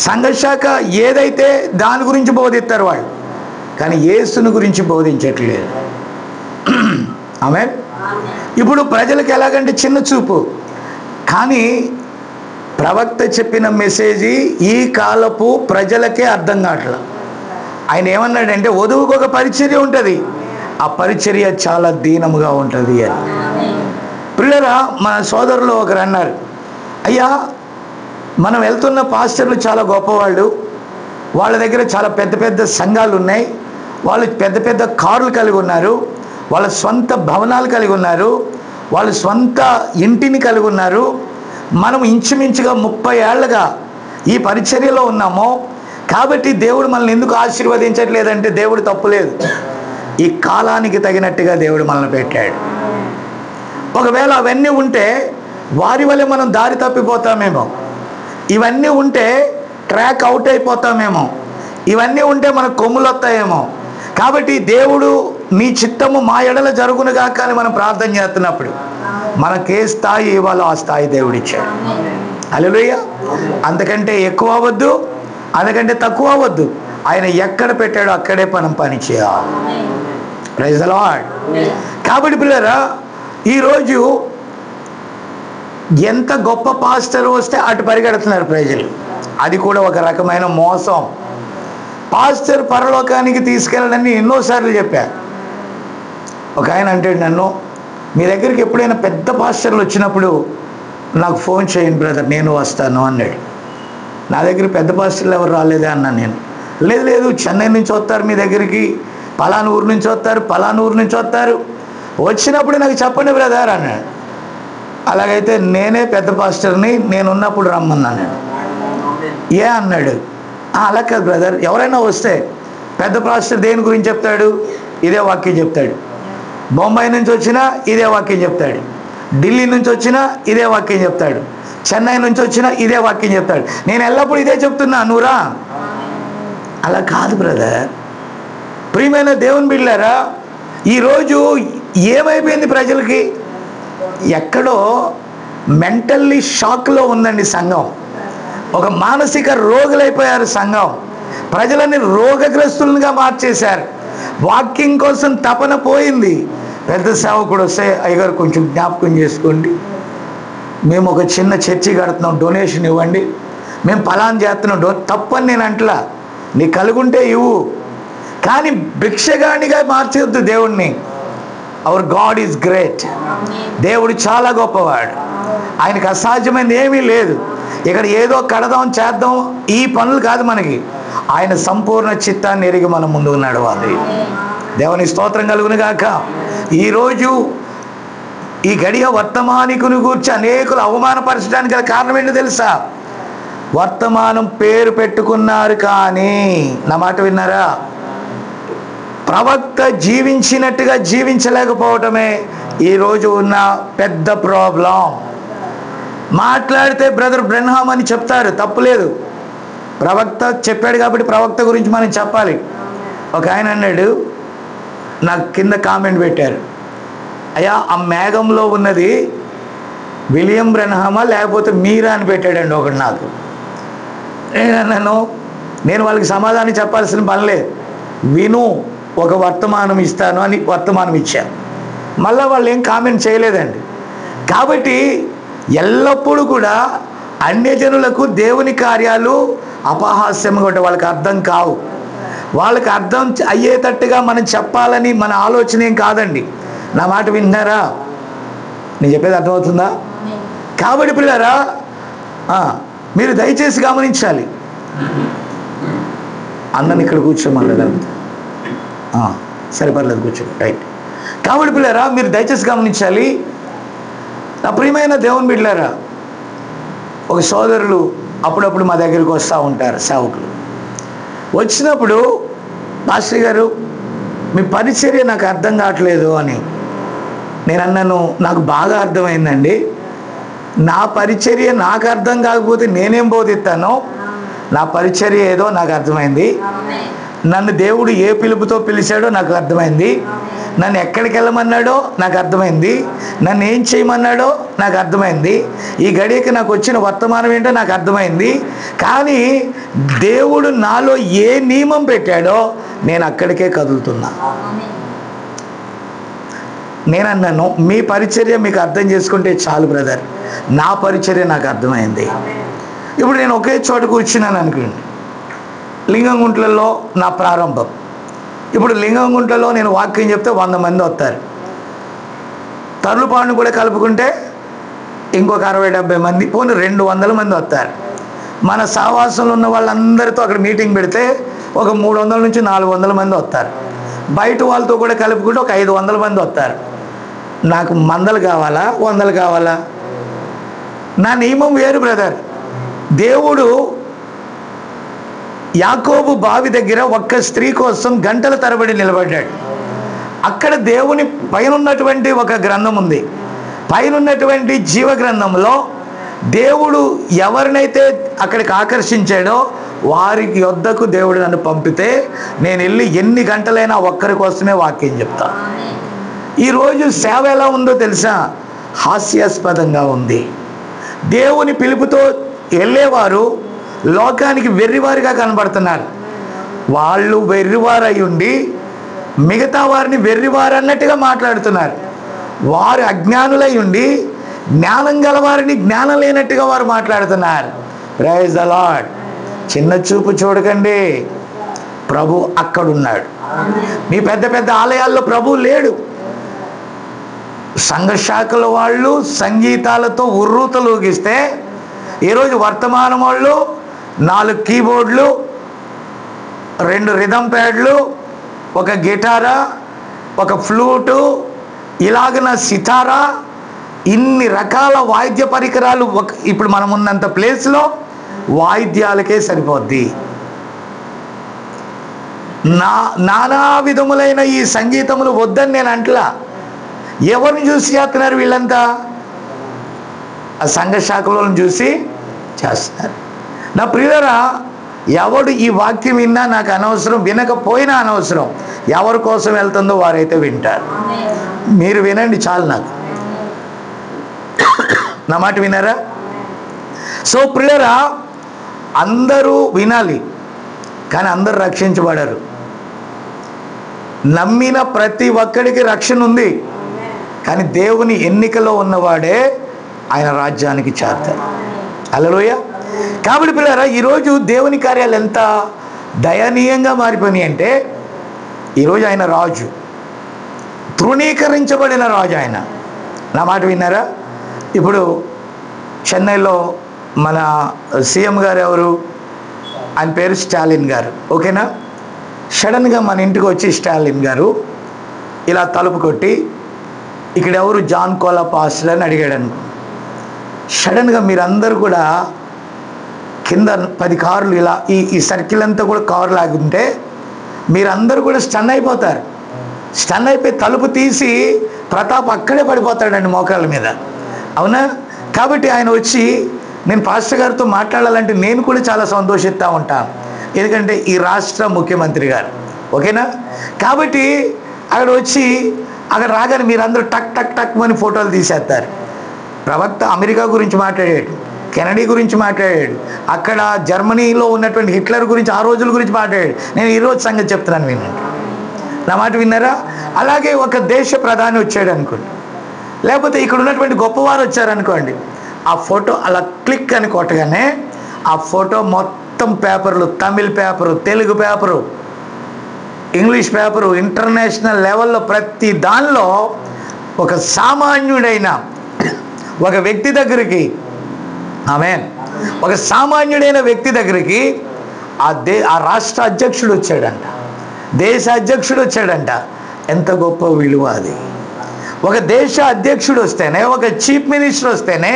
సంఘశాఖ ఏదైతే దాని గురించి బోధిస్తారు వాళ్ళు. కానీ యేసుని గురించి బోధించట్లేదు. ఆమేన్. ఇప్పుడు ప్రజలకు ఎలాగంటే చిన్న చూపు. కానీ ప్రవక్త చెప్పిన మెసేజ్ ఈ కాలపు ప్రజలకే అర్థం కావట్లా. ఆయన ఏమన్నాడంటే, వధువుకు ఒక పరిచర్య ఉంటుంది, ఆ పరిచర్య చాలా దీనముగా ఉంటుంది అని. పిల్లరా, మన సోదరులు ఒకరు అన్నారు, అయ్యా మనం వెళ్తున్న పాస్టర్లు చాలా గొప్పవాళ్ళు, వాళ్ళ దగ్గర చాలా పెద్ద పెద్ద సంఘాలు ఉన్నాయి, వాళ్ళు పెద్ద పెద్ద కార్లు కలిగి ఉన్నారు, వాళ్ళ స్వంత భవనాలు కలిగి ఉన్నారు, వాళ్ళ స్వంత ఇంటిని కలిగి ఉన్నారు. మనం ఇంచుమించుగా 30 ఏళ్ళగా ఈ పరిచర్యలో ఉన్నాము. కాబట్టి దేవుడు మనల్ని ఎందుకు ఆశీర్వదించట్లేదంటే దేవుడు తప్పులేదు, ఈ కాలానికి తగినట్టుగా దేవుడు మనల్ని పెట్టాడు. ఒకవేళ అవన్నీ ఉంటే వారి వల్ల మనం దారి తప్పిపోతామేమో, ఇవన్నీ ఉంటే ట్రాక్ అవుట్ అయిపోతామేమో, ఇవన్నీ ఉంటే మనకు కొమ్ములు వస్తాయేమో. కాబట్టి దేవుడు నీ చిత్తము మా ఎడల జరుగునుగా కానీ మనం ప్రార్థన చేస్తున్నప్పుడు మనకే స్థాయి ఇవ్వాలో ఆ స్థాయి దేవుడిచ్చాడు. హల్లెలూయా. అంతకంటే ఎక్కువ అవ్వద్దు, అంతకంటే తక్కువ అవ్వద్దు. ఆయన ఎక్కడ పెట్టాడో అక్కడే మనం పని చేయాలి. Praise the lord. కాబట్టి పిల్లరా, ఈరోజు ఎంత గొప్ప పాస్టర్ వస్తే అటు పరిగెడుతున్నారు ప్రజలు. అది కూడా ఒక రకమైన మోసం. పాస్టర్ పరలోకానికి తీసుకెళ్ళడని ఎన్నోసార్లు చెప్పారు. ఒక ఆయన అంటాడు నన్ను, మీ దగ్గరికి ఎప్పుడైనా పెద్ద పాస్టర్లు వచ్చినప్పుడు నాకు ఫోన్ చేయండి బ్రదర్, నేను వస్తాను అన్నాడు. నా దగ్గర పెద్ద పాస్టర్లు ఎవరు రాలేదే అన్నాను నేను. లేదు లేదు, చెన్నై నుంచి వస్తారు మీ దగ్గరికి, పలానా ఊరు నుంచి వస్తారు, పలానా ఊరు నుంచి వస్తారు, వచ్చినప్పుడు నాకు చెప్పండి బ్రదర్ అన్నాడు. అలాగైతే నేనే పెద్ద పాస్టర్ని, నేనున్నప్పుడు రమ్మన్నాను. ఏ అన్నాడు. అలా కాదు బ్రదర్, ఎవరైనా వస్తే పెద్ద పాస్టర్ దేని గురించి చెప్తాడు, ఇదే వాక్యం చెప్తాడు. బొంబాయి నుంచి వచ్చినా ఇదే వాక్యం చెప్తాడు, ఢిల్లీ నుంచి వచ్చినా ఇదే వాక్యం చెప్తాడు, చెన్నై నుంచి వచ్చినా ఇదే వాక్యం చెప్తాడు. నేను ఎల్లప్పుడూ ఇదే చెప్తున్నా, నువ్వురా. అలా కాదు బ్రదర్. ప్రియమైన దేవుని బిడ్డలారా, ఈరోజు ఏమైపోయింది ప్రజలకి? ఎక్కడో మెంటల్లీ షాక్లో ఉందండి సంఘం. ఒక మానసిక రోగులైపోయారు సంఘం. ప్రజలని రోగగ్రస్తులుగా మార్చేశారు. వాక్యం కోసం తపన పోయింది. పెద్ద సేవకుడు వస్తే, అయ్యగారు కొంచెం జ్ఞాపకం చేసుకోండి, మేము ఒక చిన్న చర్చి కడుతున్నాం, డొనేషన్ ఇవ్వండి, మేము ఫలానా చేస్తున్నాం. తప్పని నేను అంటలా, నీ కలుగుంటే ఇవ్వు, కానీ భిక్షగానిగా మార్చొద్దు దేవుణ్ణి. Hour God is great. దేవుడు చాలా గొప్పవాడు. ఆయనకు అసాధ్యమైనది ఏమీ లేదు. ఇక్కడ ఏదో కడదాం చేద్దాం ఈ పనులు కాదు మనకి. ఆయన సంపూర్ణ చిత్తాన్ని ఎరిగి మనం ముందుకు నడవాలి. దేవుని స్తోత్రం కలుగును గాక. ఈరోజు ఈ గడియ వర్తమానికుని గూర్చి అనేకులు అవమానపరచడానికి గల కారణం ఏంటో తెలుసా? వర్తమానం పేరు పెట్టుకున్నారు, కానీ నా మాట విన్నారా? ప్రవక్త జీవించినట్టుగా జీవించలేకపోవటమే ఈరోజు ఉన్న పెద్ద ప్రాబ్లం. మాట్లాడితే బ్రదర్ బ్రెన్హామ్ అని చెప్తారు, తప్పులేదు. ప్రవక్త చెప్పాడు కాబట్టి ప్రవక్త గురించి మనం చెప్పాలి. ఒక ఆయన అన్నాడు, నాకు కింద కామెంట్ పెట్టారు, అయ్యా ఆ మేఘంలో ఉన్నది విలియం బ్రెన్హామా లేకపోతే మీరా అని పెట్టాడండి ఒకడు నాకు. నేను వాళ్ళకి సమాధానం చెప్పాల్సిన పనిలేదు, విను, ఒక వర్తమానం ఇస్తాను అని వర్తమానం ఇచ్చాను. మళ్ళీ వాళ్ళు ఏం కామెంట్ చేయలేదండి. కాబట్టి ఎల్లప్పుడూ కూడా అన్యజనులకు దేవుని కార్యాలు అపహాస్యంగా ఉంటాయి, వాళ్ళకి అర్థం కావు. వాళ్ళకి అర్థం అయ్యేటట్టుగా మనం చెప్పాలని మన ఆలోచన ఏం కాదండి. నా మాట వింటున్నారా? నేను చెప్పేది అర్థమవుతుందా? కాబట్టి పిల్లరా, మీరు దయచేసి గమనించాలి. అన్నని ఇక్కడ కూర్చోమన్నాడు, సరిపర్లేదు, కూర్చో, రైట్. కాబట్టి పిల్లరా, మీరు దయచేసి గమనించాలి. నా ప్రియమైన దేవుని బిడ్డలారా, ఒక సోదరులు అప్పుడప్పుడు మా దగ్గరికి వస్తూ ఉంటారు సేవకులు. వచ్చినప్పుడు, పాస్టర్ గారు మీ పరిచర్య నాకు అర్థం కావట్లేదు అని. నేను అన్నాను, నాకు బాగా అర్థమైందండి. నా పరిచర్య నాకు అర్థం కాకపోతే నేనేం బోధిస్తానో, నా పరిచర్య ఏదో నాకు అర్థమైంది. నన్ను దేవుడు ఏ పిలుపుతో పిలిచాడో నాకు అర్థమైంది. నన్ను ఎక్కడికి వెళ్ళమన్నాడో నాకు అర్థమైంది. నన్ను ఏం చేయమన్నాడో నాకు అర్థమైంది. ఈ గడియకి నాకు వచ్చిన వర్తమానం ఏంటో నాకు అర్థమైంది. కానీ దేవుడు నాలో ఏ నియమం పెట్టాడో నేను అక్కడికే కదులుతున్నా. నేనన్నాను, మీ పరిచర్య మీకు అర్థం చేసుకుంటే చాలు బ్రదర్, నా పరిచర్య నాకు అర్థమైంది. ఇప్పుడు నేను ఒకే చోట కూర్చున్నాను అనుకోండి, లింగంగుంట్లలో నా ప్రారంభం. ఇప్పుడు లింగంగుంట్లలో నేను వాక్యం చెప్తే 100 మంది వస్తారు. తర్లుపాడును కూడా కలుపుకుంటే ఇంకొక 60-70 మంది, పోనీ 200 మంది వస్తారు. మన సహవాసంలో ఉన్న వాళ్ళందరితో అక్కడ మీటింగ్ పెడితే ఒక 300 నుంచి 400 మంది వస్తారు. బయట వాళ్ళతో కూడా కలుపుకుంటే ఒక 500 మంది వస్తారు. నాకు మందలు కావాలా, 100 కావాలా? నా నియమం వేరు బ్రదర్. దేవుడు యాకోబు బావి దగ్గర ఒక్క స్త్రీ కోసం గంటల తరబడి నిలబడ్డాడు. అక్కడ దేవుని పైన ఉన్నటువంటి ఒక గ్రంథం ఉంది. పైన ఉన్నటువంటి జీవ గ్రంథంలో దేవుడు ఎవరినైతే అక్కడికి ఆకర్షించాడో వారికి యొద్దకు దేవుడు నన్ను పంపితే నేను వెళ్ళి ఎన్ని గంటలైనా ఒక్కరి కోసమే వాక్యం చెప్తా. ఈరోజు సేవ ఎలా ఉందో తెలుసా? హాస్యాస్పదంగా ఉంది. దేవుని పిలుపుతో వెళ్ళేవారు లోకానికి వెర్రివారిగా కనబడుతున్నారు. వాళ్ళు వెర్రివారై ఉండి మిగతా వారిని వెర్రివారు అన్నట్టుగా మాట్లాడుతున్నారు. వారు అజ్ఞానులై ఉండి జ్ఞానం గలవారిని జ్ఞానం లేనట్టుగా వారు మాట్లాడుతున్నారు. Praise the lord. చిన్న చూపు చూడకండి, ప్రభు అక్కడున్నాడు. మీ పెద్ద పెద్ద ఆలయాల్లో ప్రభు లేడు. సంఘ శాఖల వాళ్ళు సంగీతాలతో ఉర్రూతలూగిస్తే ఈరోజు వర్తమానం వాళ్ళు 4 కీబోర్డులు, 2 రిథమ్ ప్యాడ్లు, ఒక గిటారా, ఒక ఫ్లూటు, ఇలాగన సితారా, ఇన్ని రకాల వాయిద్య పరికరాలు ఇప్పుడు మనం ఉన్నంత ప్లేస్లో వాయిద్యాలకే సరిపోద్ది. నానా విధములైన ఈ సంగీతములు వద్దని నేను అంటలా. ఎవరిని చూసి చేస్తున్నారు వీళ్ళంతా? ఆ సంఘ శాఖలను చూసి చేస్తున్నారు. నా ప్రియులారా, ఎవడు ఈ వాక్యం విన్నా నాకు అనవసరం, వినకపోయినా అనవసరం, ఎవరి కోసం వెళ్తుందో వారైతే వింటారు. మీరు వినండి చాలు నాకు. నా మాట వినారా? సో ప్రియులారా, అందరూ వినాలి, కానీ అందరూ రక్షించబడరు. నమ్మిన ప్రతి ఒక్కడికి రక్షణ ఉంది, కానీ దేవుని ఎన్నికలో ఉన్నవాడే ఆయన రాజ్యానికి చేరతారు. హల్లెలూయా. కాబట్టి పిల్లరా, ఈరోజు దేవుని కార్యాలు ఎంత దయనీయంగా మారిపోయినాయి అంటే, ఈరోజు ఆయన రాజు, తృణీకరించబడిన రాజు ఆయన. నా మాట విన్నారా? ఇప్పుడు చెన్నైలో మన సీఎం గారు ఎవరు? ఆయన పేరు స్టాలిన్ గారు. ఓకేనా? సడన్గా మన ఇంటికి వచ్చి స్టాలిన్ గారు ఇలా తలుపు కొట్టి, ఇక్కడ ఎవరు జాన్ కోలా పాస్టర్ అని అడిగాడు అనుకో. సడన్గా మీరందరూ కూడా కింద 10 కార్లు ఇలా ఈ సర్కిల్ అంతా కూడా కారు లాగుంటే మీరందరూ కూడా స్టన్ అయిపోతారు. స్టన్ అయిపోయి తలుపు తీసి ప్రతాప్ అక్కడే పడిపోతాడండి మోకాళ్ళ మీద. అవునా? కాబట్టి ఆయన వచ్చి, నేను పాస్టర్ గారితో మాట్లాడాలంటే నేను కూడా చాలా సంతోషిస్తూ ఉంటాను, ఎందుకంటే ఈ రాష్ట్ర ముఖ్యమంత్రి గారు. ఓకేనా? కాబట్టి అక్కడ వచ్చి, అక్కడ రాగానే మీరందరూ టక్ టక్ టక్ అని ఫోటోలు తీసేస్తారు. ప్రవక్త అమెరికా గురించి మాట్లాడాడు, కెనడీ గురించి మాట్లాడాడు, అక్కడ జర్మనీలో ఉన్నటువంటి హిట్లర్ గురించి, ఆ రోజుల గురించి మాట్లాడాడు. నేను ఈరోజు సంగతి చెప్తున్నాను, వినండి. నా మాట విన్నారా? అలాగే ఒక దేశ ప్రధాని వచ్చాడు అనుకోండి, లేకపోతే ఇక్కడ ఉన్నటువంటి గొప్పవారు వచ్చారనుకోండి, ఆ ఫోటో అలా క్లిక్ అని కొట్టగానే ఆ ఫోటో మొత్తం పేపర్లు, Tamil paper, Telugu paper, English paper, international లెవెల్లో ప్రతి దానిలో ఒక సామాన్యుడైన ఒక వ్యక్తి దగ్గరికి, ఆమేన్, ఒక సామాన్యుడైన వ్యక్తి దగ్గరికి ఆ రాష్ట్ర అధ్యక్షుడు వచ్చాడంట, దేశ అధ్యక్షుడు వచ్చాడంట. ఎంత గొప్ప విలువ అది! ఒక దేశ అధ్యక్షుడు వస్తేనే, ఒక చీఫ్ మినిస్టర్ వస్తేనే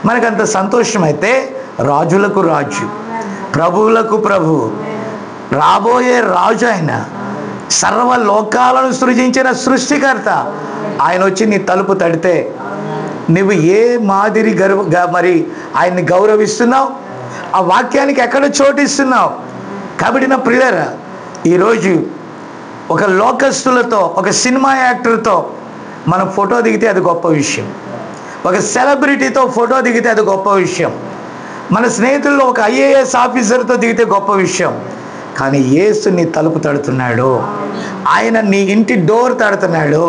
మనకంత సంతోషం. అయితే రాజులకు రాజు, ప్రభువులకు ప్రభువు, రాబోయే రాజు ఆయన, సర్వ లోకాలను సృజించిన సృష్టికర్త ఆయన వచ్చి నీ తలుపు తడితే నువ్వు ఏ మాదిరి మరి ఆయన్ని గౌరవిస్తున్నావు, ఆ వాక్యానికి ఎక్కడ చోటిస్తున్నావు? కాబట్టి నా ప్రియులారా, ఈరోజు ఒక లోకస్తులతో, ఒక సినిమా యాక్టర్తో మనం ఫోటో దిగితే అది గొప్ప విషయం, ఒక సెలబ్రిటీతో ఫోటో దిగితే అది గొప్ప విషయం, మన స్నేహితుల్లో ఒక IAS ఆఫీసర్తో దిగితే గొప్ప విషయం. కానీ యేసు నీ తలుపు తడుతున్నాడు, ఆయన నీ ఇంటి డోర్ తడుతున్నాడు,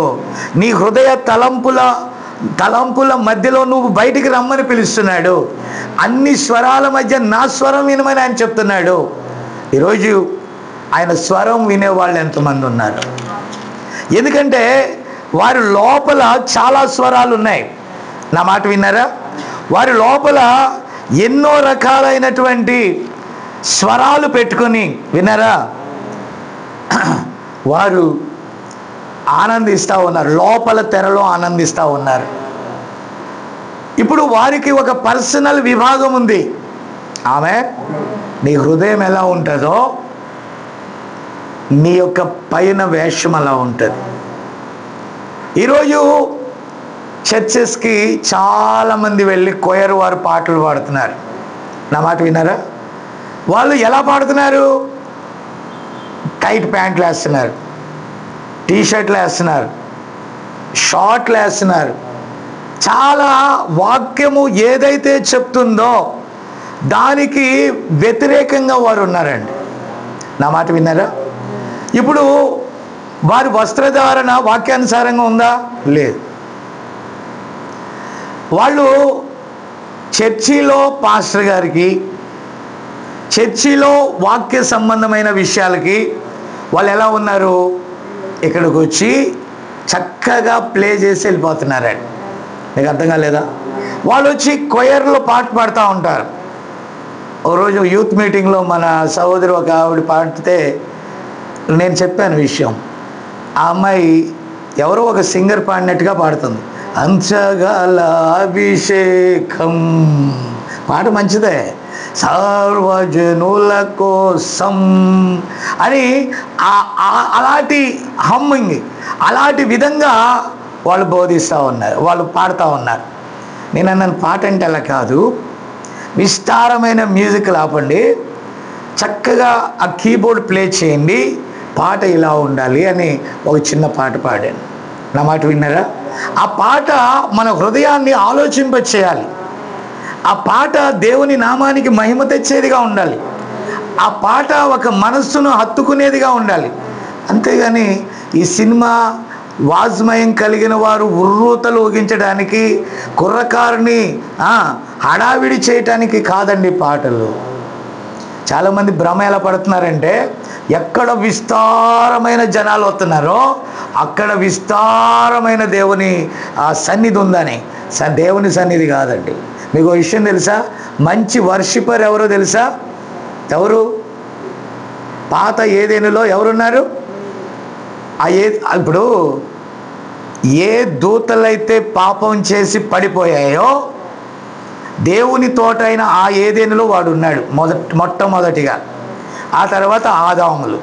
నీ హృదయ తలంపుల మధ్యలో నువ్వు బయటికి రమ్మని పిలుస్తున్నాడు. అన్ని స్వరాల మధ్య నా స్వరం వినమని ఆయన చెప్తున్నాడు. ఈరోజు ఆయన స్వరం వినేవాళ్ళు ఎంతమంది ఉన్నారు? ఎందుకంటే వారి లోపల చాలా స్వరాలు ఉన్నాయి. నా మాట విన్నారా? వారి లోపల ఎన్నో రకాలైనటువంటి స్వరాలు పెట్టుకొని, విన్నారా, వారు ఆనందిస్తూ ఉన్నారు, లోపల తెరలో ఆనందిస్తూ ఉన్నారు. ఇప్పుడు వారికి ఒక పర్సనల్ విభాగం ఉంది. ఆమె నీ హృదయం ఎలా ఉంటుందో నీ యొక్క పైన వేషం అలా ఉంటుంది. ఈరోజు చర్చెస్కి చాలామంది వెళ్ళి కొయర్ వారు పాటలు పాడుతున్నారు. నా మాట విన్నారా? వాళ్ళు ఎలా పాడుతున్నారు? టైట్ ప్యాంట్లు వేస్తున్నారు, టీషర్ట్లు వేస్తున్నారు, షార్ట్లు వేస్తున్నారు. చాలా వాక్యము ఏదైతే చెప్తుందో దానికి వ్యతిరేకంగా వారు ఉన్నారండి. నా మాట విన్నారా? ఇప్పుడు వారి వస్త్రధారణ వాక్యానుసారంగా ఉందా? లేదు. వాళ్ళు చర్చిలో పాస్టర్ గారికి, చర్చిలో వాక్య సంబంధమైన విషయాలకి వాళ్ళు ఎలా ఉన్నారు? ఇక్కడికి వచ్చి చక్కగా ప్లే చేసి వెళ్ళిపోతున్నారండి. మీకు అర్థం కాలేదా? వాళ్ళు వచ్చి కొయర్లో పాట పాడుతూ ఉంటారు. ఓ రోజు యూత్ మీటింగ్లో మన సహోదరు ఒక ఆవిడ పాడితే నేను చెప్పాను విషయం. ఆ అమ్మాయి ఎవరో ఒక సింగర్ పాడినట్టుగా పాడుతుంది. అంచగల అభిషేకం, పాట మంచిదే, సర్వజనుల కోసం అని అలాంటి హమ్మింగ్, అలాంటి విధంగా వాళ్ళు బోధిస్తూ ఉన్నారు, వాళ్ళు పాడుతూ ఉన్నారు. నేను అన్నాను పాట అంటే అలా కాదు, విస్తారమైన మ్యూజిక్ ఆపండి, చక్కగా ఆ కీబోర్డ్ ప్లే చేయండి, పాట ఇలా ఉండాలి అని ఒక చిన్న పాట పాడాను. నా మాట విన్నారా? ఆ పాట మన హృదయాన్ని ఆలోచింపచేయాలి. ఆ పాట దేవుని నామానికి మహిమ తెచ్చేదిగా ఉండాలి. ఆ పాట ఒక మనస్సును హత్తుకునేదిగా ఉండాలి. అంతేగాని ఈ సినిమా వాజ్మయం కలిగిన వారు ఉర్రూతలు ఊగించడానికి, కుర్రకారుని హడావిడి చేయటానికి కాదండి పాటలు. చాలామంది భ్రమ ఎలా పడుతున్నారంటే, ఎక్కడ విస్తారమైన జనాలు వస్తున్నారో అక్కడ విస్తారమైన దేవుని సన్నిధి ఉందని. దేవుని సన్నిధి కాదండి. మీకు ఒక విషయం తెలుసా? మంచి వర్షిపర్ ఎవరో తెలుసా? ఎవరు? పాత ఏదెనులో ఎవరున్నారు? ఇప్పుడు ఏ దూతలైతే పాపం చేసి పడిపోయాయో దేవుని తోటైన ఆ ఏదెనులో వాడు ఉన్నాడు మొట్టమొదటిగా. ఆ తర్వాత ఆదాములు.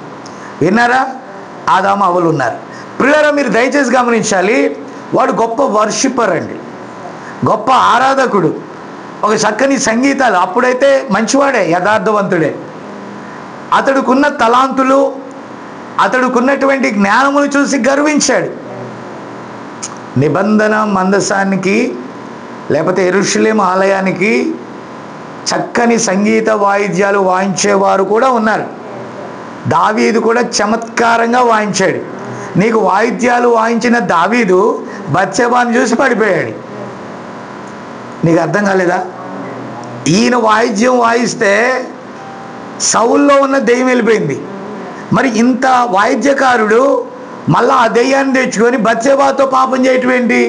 విన్నారా? ఆదాము అవ్వలు ఉన్నారు. ప్రియులారా, మీరు దయచేసి గమనించాలి, వాడు గొప్ప వర్షిపర్ అండి, గొప్ప ఆరాధకుడు, ఒక చక్కని సంగీతాలు. అప్పుడైతే మంచివాడే, యథార్థవంతుడే. అతడుకున్న తలాంతులు, అతడుకున్నటువంటి జ్ఞానమును చూసి గర్వించాడు. నిబంధన మందసానికి లేకపోతే యెరూషలేము ఆలయానికి చక్కని సంగీత వాయిద్యాలు వాయించేవారు కూడా ఉన్నారు. దావీదు కూడా చమత్కారంగా వాయించాడు. నీకు వాయిద్యాలు వాయించిన దావీదు బత్షెబాను చూసి పడిపోయాడు. నీకు అర్థం కాలేదా? ఈయన వాయిద్యం వాయిస్తే సౌల్లో ఉన్న దెయ్యం వెళ్ళిపోయింది. మరి ఇంత వాయిద్యకారుడు మళ్ళా ఆ దెయ్యాన్ని తెచ్చుకొని బత్షెబాతో పాపం చేయటం ఏంటి?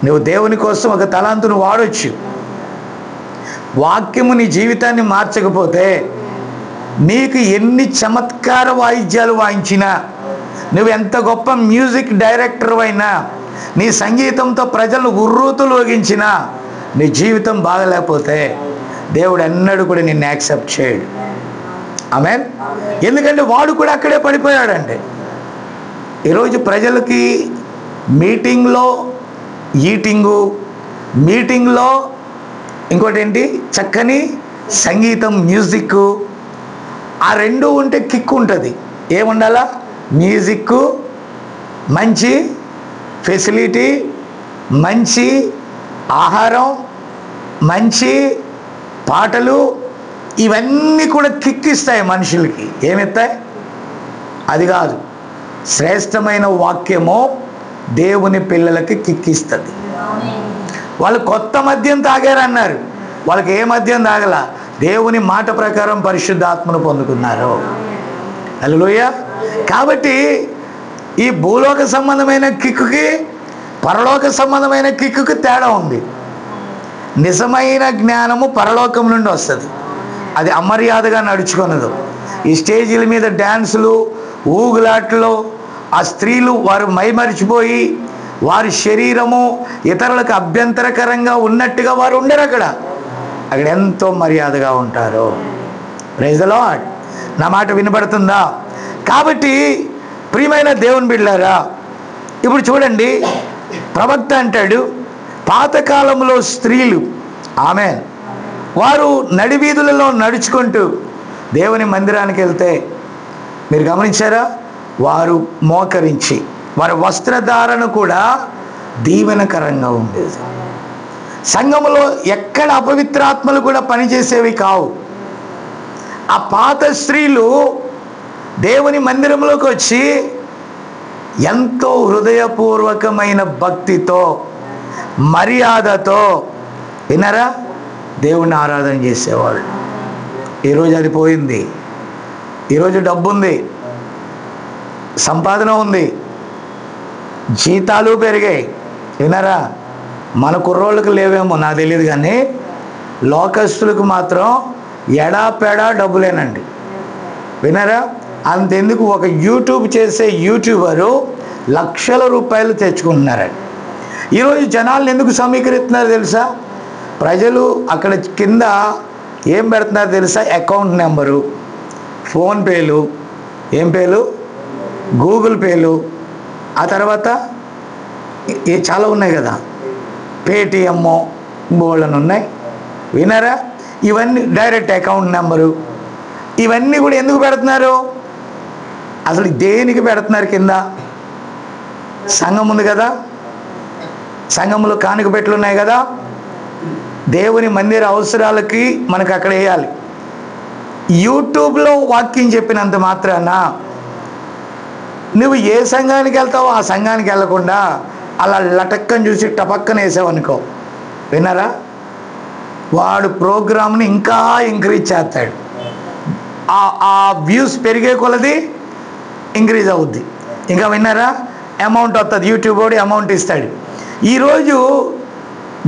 నువ్వు దేవుని కోసం ఒక తలాంతును వాడొచ్చు. వాక్యము నీ జీవితాన్ని మార్చకపోతే నీకు ఎన్ని చమత్కార వాయిద్యాలు వాయించినా, నువ్వు ఎంత గొప్ప మ్యూజిక్ డైరెక్టర్ అయినా, నీ సంగీతంతో ప్రజలను ఉర్రూతులోగించినా, నీ జీవితం బాగలేకపోతే దేవుడు ఎన్నడూ కూడా నిన్ను యాక్సెప్ట్ చేయడు. ఆమేన్. ఎందుకంటే వాడు కూడా అక్కడే పడిపోయాడండి. ఈరోజు ప్రజలకి మీటింగ్లో ఈటింగు, మీటింగ్లో ఇంకోటి ఏంటి, చక్కని సంగీతం, మ్యూజిక్, ఆ రెండు ఉంటే కిక్ ఉంటుంది. ఏముండాలా? మ్యూజిక్, మంచి ఫెసిలిటీ, మంచి ఆహారం, మంచి పాటలు, ఇవన్నీ కూడా కిక్ ఇస్తాయి మనుషులకి. ఏమిస్తాయి? అది కాదు, శ్రేష్టమైన వాక్యము దేవుని పిల్లలకి కిక్ ఇస్తుంది. వాళ్ళు కొత్త మద్యం తాగారన్నారు, వాళ్ళకి ఏ మద్యం తాగల, దేవుని మాట ప్రకారం పరిశుద్ధాత్మను పొందుకున్నారు. హల్లెలూయా. కాబట్టి ఈ భూలోక సంబంధమైన కిక్కుకి పరలోక సంబంధమైన కిక్కుకి తేడా ఉంది. నిజమైన జ్ఞానము పరలోకం నుండి వస్తుంది, అది అమర్యాదగా నడుచుకున్నదు. ఈ స్టేజీల మీద డ్యాన్సులు, ఊగులాట్లు, ఆ స్త్రీలు వారు మైమరిచిపోయి వారి శరీరము ఇతరులకు అభ్యంతరకరంగా ఉన్నట్టుగా వారు ఉండరు. అక్కడ ఎంతో మర్యాదగా ఉంటారు. Praise the lord. నా మాట వినబడుతుందా? కాబట్టి ప్రియమైన దేవుని బిడ్డలారా, ఇప్పుడు చూడండి, ప్రవక్త అంటాడు, పాతకాలంలో స్త్రీలు ఆమేన్ వారు నడివీధులలో నడుచుకుంటూ దేవుని మందిరానికి వెళ్తే మీరు గమనించారా? వారు మోకరించి, వారి వస్త్రధారణ కూడా దీవెనకరంగా ఉండేది. సంఘములో ఎక్కడ అపవిత్రాత్మలు కూడా పనిచేసేవి కావు. ఆ పాత స్త్రీలు దేవుని మందిరంలోకి వచ్చి ఎంతో హృదయపూర్వకమైన భక్తితో, మర్యాదతో, వినరా, దేవుణ్ణి ఆరాధన చేసేవాళ్ళు. ఈరోజు అది పోయింది. ఈరోజు డబ్బు ఉంది, సంపాదన ఉంది, జీతాలు పెరిగాయి. వినరా, మన కుర్రోళ్ళకి లేవేమో నాకు తెలియదు, కానీ లోకస్తులకు మాత్రం ఎడాపెడా డబ్బులేనండి. వినరా, అంతెందుకు ఒక యూట్యూబ్ చేసే యూట్యూబరు లక్షల రూపాయలు తెచ్చుకుంటున్నారండి. ఈరోజు జనాలను ఎందుకు సమీకరిస్తున్నారు తెలుసా? ప్రజలు అక్కడ కింద ఏం పెడుతున్నారు తెలుసా? అకౌంట్ నెంబరు, ఫోన్పేలు, ఏం పేలు, గూగుల్ పేలు, ఆ తర్వాత చాలా ఉన్నాయి కదా, పేటిఎమ్ బోళ్ళని ఉన్నాయి, విన్నారా? ఇవన్నీ డైరెక్ట్ అకౌంట్ నెంబరు, ఇవన్నీ కూడా ఎందుకు పెడుతున్నారు? అసలు దేనికి పెడుతున్నారు? కింద సంఘం ఉంది కదా, సంఘంలో కానుక పెట్లు ఉన్నాయి కదా, దేవుని మందిర అవసరాలకి మనకు అక్కడ వేయాలి. యూట్యూబ్లో వాక్యం చెప్పినంత మాత్రాన నువ్వు ఏ సంఘానికి వెళ్తావో ఆ సంఘానికి వెళ్ళకుండా అలా లటక్కని చూసి టపక్కన వేసావు అనుకో, విన్నారా? వాడు ప్రోగ్రామ్ని ఇంకా ఇంక్రీజ్ చేస్తాడు. ఆ వ్యూస్ పెరిగే కొలది ఇంక్రీజ్ అవుద్ది. ఇంకా విన్నారా? అమౌంట్ వస్తుంది, యూట్యూబ్ వాడు అమౌంట్ ఇస్తాడు. ఈరోజు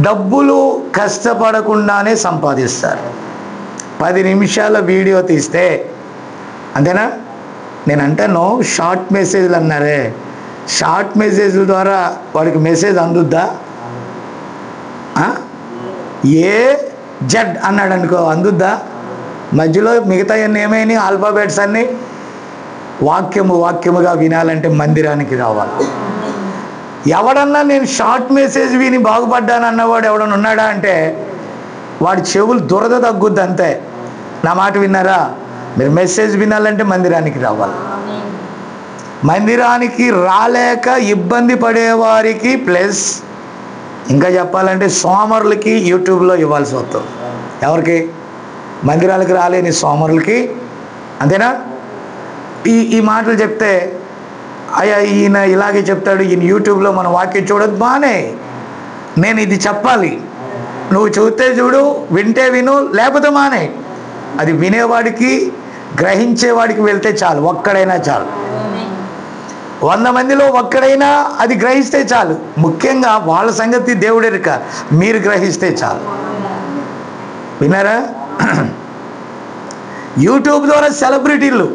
డబ్బులు కష్టపడకుండానే సంపాదిస్తారు. 10 నిమిషాల వీడియో తీస్తే, అంతేనా? నేను అంటాను షార్ట్ మెసేజ్లు అన్నారే, షార్ట్ మెసేజ్ల ద్వారా వాడికి మెసేజ్ అందుద్దా? ఏ జడ్ అన్నాడు అనుకో, అందుద్దా? మధ్యలో మిగతా ఏమైనా ఆల్ఫాబెట్స్ అన్నీ వాక్యముగా వినాలంటే మందిరానికి రావాలి. ఎవడన్నా నేను షార్ట్ మెసేజ్ విని బాగుపడ్డాను అన్నవాడు ఎవడన్నా ఉన్నాడా అంటే వాడి చెవులు దురద తగ్గుద్ది అంతే. నా మాట విన్నారా? మీరు మెసేజ్ వినాలంటే మందిరానికి రావాలి. మందిరానికి రాలేక ఇబ్బంది పడేవారికి ప్లస్ ఇంకా చెప్పాలంటే సోమరులకి యూట్యూబ్లో ఇవ్వాల్సి వస్తుంది. ఎవరికి? మందిరాలకు రాలేని సోమరులకి, అంతేనా? ఈ మాటలు చెప్తే అయ్యా ఈయన ఇలాగే చెప్తాడు, ఈయన యూట్యూబ్లో మన వాక్యం చూడదు, బానే, నేను ఇది చెప్పాలి, నువ్వు చూస్తే చూడు, వింటే విను, లేకపోతే మానే. అది వినేవాడికి గ్రహించేవాడికి వెళ్తే చాలు, ఒక్కడైనా చాలు. 100 మందిలో ఒక్కడైనా అది గ్రహిస్తే చాలు. ముఖ్యంగా వాళ్ళ సంగతి దేవుడెరుక, మీరు గ్రహిస్తే చాలు. విన్నారా? యూట్యూబ్ ద్వారా సెలబ్రిటీలు,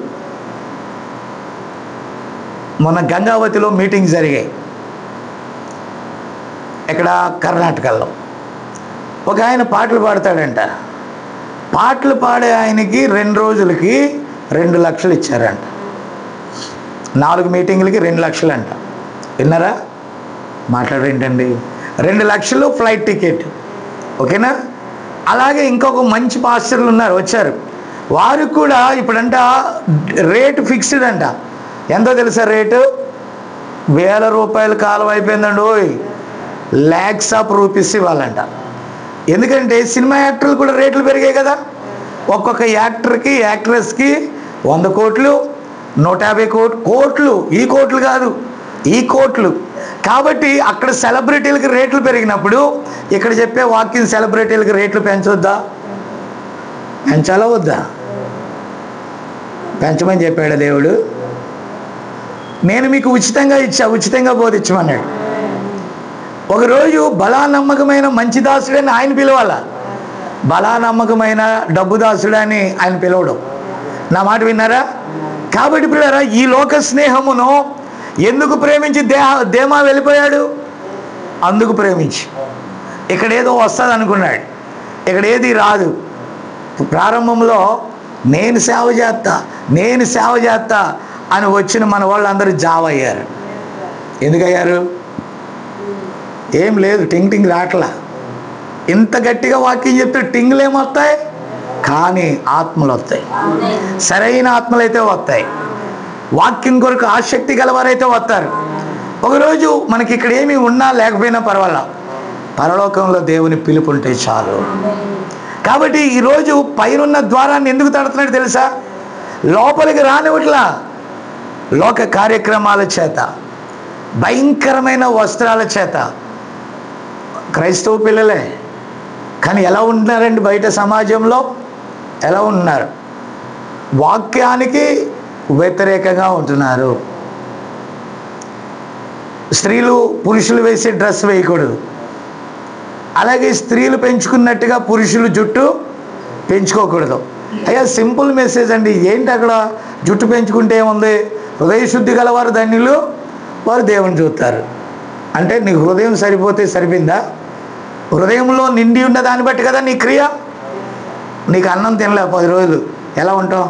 మొన్న గంగావతిలో మీటింగ్ జరిగాయి, ఇక్కడ కర్ణాటకలో. ఒక ఆయన పాటలు పాడతాడంట, పాటలు పాడే ఆయనకి 2 రోజులకి 2 లక్షలు ఇచ్చారంట. 4 మీటింగులకి 2 లక్షలు అంట. విన్నారా? మాట్లాడేంటండి, 2 లక్షలు ఫ్లైట్ టికెట్, ఓకేనా? అలాగే ఇంకొక మంచి పాస్టర్లు ఉన్నారు, వచ్చారు. వారు కూడా ఇప్పుడంట రేటు ఫిక్స్డ్ అంట. ఎంతో తెలుసా రేటు? 1000 రూపాయలు కాలం అయిపోయిందండి. ఓయ్, lakhs of rupees ఇవ్వాలంట. ఎందుకంటే సినిమా యాక్టర్లు కూడా రేట్లు పెరిగాయి కదా. ఒక్కొక్క యాక్టర్కి యాక్ట్రెస్కి 100 కోట్లు, 150 కోట్లు, ఈ కోట్లు కాదు, ఈ కోట్లు. కాబట్టి అక్కడ సెలబ్రిటీలకి రేట్లు పెరిగినప్పుడు ఇక్కడ చెప్పే వాక్యం సెలబ్రిటీలకి రేట్లు పెంచొద్దా? పెంచాలా వద్దా? పెంచమని చెప్పాడు దేవుడు. నేను మీకు ఉచితంగా ఇచ్చా, ఉచితంగా బోధించమన్నాడు. ఒకరోజు బలా నమ్మకమైన మంచి దాసుడని ఆయన పిలవాలా, బలా నమ్మకమైన డబ్బు దాసుడని ఆయన పిలవడం. నా మాట విన్నారా? కాబట్టి పిల్లరా, ఈ లోక స్నేహమును ఎందుకు ప్రేమించి దేమా వెళ్ళిపోయాడు? అందుకు ప్రేమించి. ఇక్కడ ఏదో వస్తుంది అనుకున్నాడు, ఇక్కడ ఏది రాదు. ప్రారంభంలో నేను సేవ చేస్తా అని వచ్చిన మన వాళ్ళందరూ జావ్ అయ్యారు. ఎందుకయ్యారు? ఏం లేదు, టింగ్ రాట్లా. ఇంత గట్టిగా వాక్యం చెప్తే టింగులు ఏమొస్తాయి? కానీ ఆత్మలు వస్తాయి. సరైన ఆత్మలు అయితే వస్తాయి. వాక్యం కొరకు ఆసక్తి గలవారైతే వస్తారు. ఒకరోజు మనకి ఇక్కడ ఏమి ఉన్నా లేకపోయినా పర్వాలా, పరలోకంలో దేవుని పిలుపు ఉంటే చాలు. కాబట్టి ఈరోజు పైనున్న ద్వారాన్ని ఎందుకు తడుతున్నాడు తెలుసా? లోపలికి రానివట్లా, లోక కార్యక్రమాల చేత, భయంకరమైన వస్త్రాల చేత. క్రైస్తవ పిల్లలే కానీ ఎలా ఉంటున్నారండి బయట సమాజంలో? ఎలా ఉంటున్నారు? వాక్యానికి వ్యతిరేకంగా ఉంటున్నారు. స్త్రీలు పురుషులు వేసే డ్రెస్ వేయకూడదు, అలాగే స్త్రీలు పెంచుకున్నట్టుగా పురుషులు జుట్టు పెంచుకోకూడదు. అయ్యా సింపుల్ మెసేజ్ అండి. ఏంటి అక్కడ జుట్టు పెంచుకుంటే ఏముంది? హృదయ శుద్ధి గలవారు ధన్యులు, వారు దేవుని చూస్తారు. అంటే నీకు హృదయం సరిపోతే సరిపోయిందా? హృదయంలో నిండి ఉన్న దాన్ని బట్టి కదా నీ క్రియ. నీకు అన్నం తినలే 10 రోజులు, ఎలా ఉంటావు?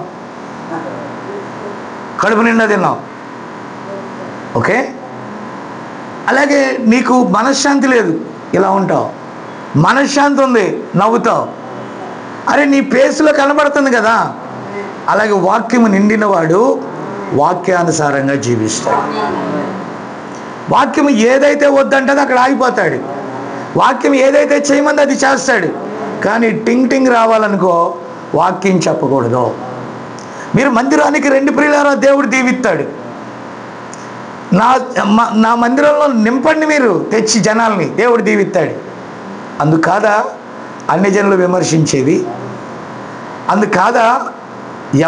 కడుపు నిండా తిన్నావు, ఓకే. అలాగే నీకు మనశ్శాంతి లేదు, ఇలా ఉంటావు. మనశ్శాంతి ఉంది, నవ్వుతావు. అరే నీ ఫేస్లో కనబడుతుంది కదా. అలాగే వాక్యము నిండినవాడు వాక్యానుసారంగా జీవిస్తాడు. వాక్యం ఏదైతే వద్దంటే అక్కడ ఆగిపోతాడు. వాక్యం ఏదైతే చేయమంది అది చేస్తాడు. కానీ టింగ్ టింగ్ రావాలనుకో వాక్యం చెప్పకూడదు. మీరు మందిరానికి రెండు ప్రియులారా, దేవుడు దీవిస్తాడు. నా మందిరంలో నింపండి మీరు తెచ్చి జనాల్ని, దేవుడు దీవిస్తాడు. అందుకాదా అన్ని జనులు విమర్శించేది? అందుకాదా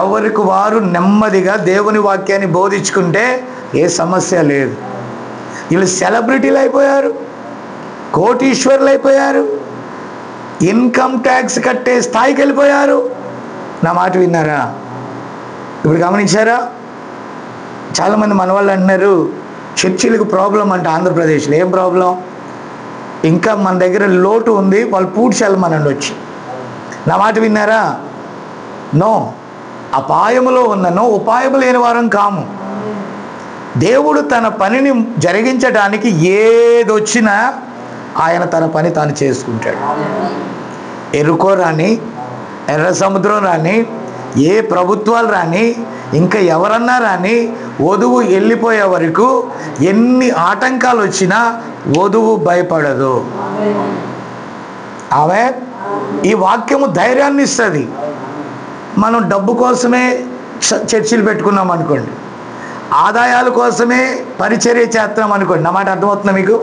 ఎవరికి వారు నెమ్మదిగా దేవుని వాక్యాన్ని బోధించుకుంటే ఏ సమస్య లేదు? వీళ్ళు సెలబ్రిటీలు అయిపోయారు, కోటీశ్వరులు అయిపోయారు, ఇన్కమ్ ట్యాక్స్ కట్టే స్థాయికి వెళ్ళిపోయారు. నా మాట విన్నారా? ఇప్పుడు గమనించారా? చాలామంది మన వాళ్ళు అంటున్నారు చర్చిలకు ప్రాబ్లం అంట ఆంధ్రప్రదేశ్లో. ఏం ప్రాబ్లం? ఇంకా మన దగ్గర లోటు ఉంది, వాళ్ళు పూడ్చాలమనండి వచ్చి. నా మాట విన్నారా? నో, అపాయములో ఉన్ననో ఉపాయము లేని వారం కాము. దేవుడు తన పనిని జరిగించడానికి ఏదొచ్చినా ఆయన తన పని తాను చేసుకుంటాడు. ఎరుకో రాని, ఎర్ర సముద్రం రాని, ఏ ప్రభుత్వాలు రాని, ఇంకా ఎవరన్నా రాని, వధువు వెళ్ళిపోయే వరకు ఎన్ని ఆటంకాలు వచ్చినా వధువు భయపడదు. ఆమె ఈ వాక్యము ధైర్యాన్ని ఇస్తుంది. మనం డబ్బు కోసమే చర్చిలు పెట్టుకున్నాం అనుకోండి, ఆదాయాల కోసమే పరిచర్య చేస్తున్నాం అనుకోండి. నా మాట అర్థమవుతుందా మీకు?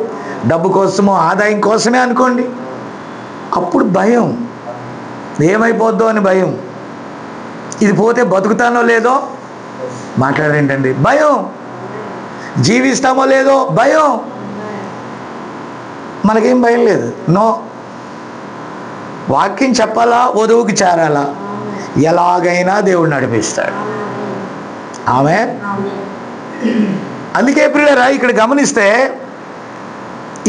డబ్బు కోసమో ఆదాయం కోసమే అనుకోండి, అప్పుడు భయం, ఏమైపోద్దో అని భయం. ఇది పోతే బతుకుతానో లేదో మాట్లాడేంటండి భయం, జీవిస్తామో లేదో భయం. మనకేం భయం లేదు. నో, వాక్యం చెప్పాలా, వధువుకి చేరాలా, ఎలాగైనా దేవుడు నడిపిస్తాడు. ఆమె అందుకే ప్రియులారా ఇక్కడ గమనిస్తే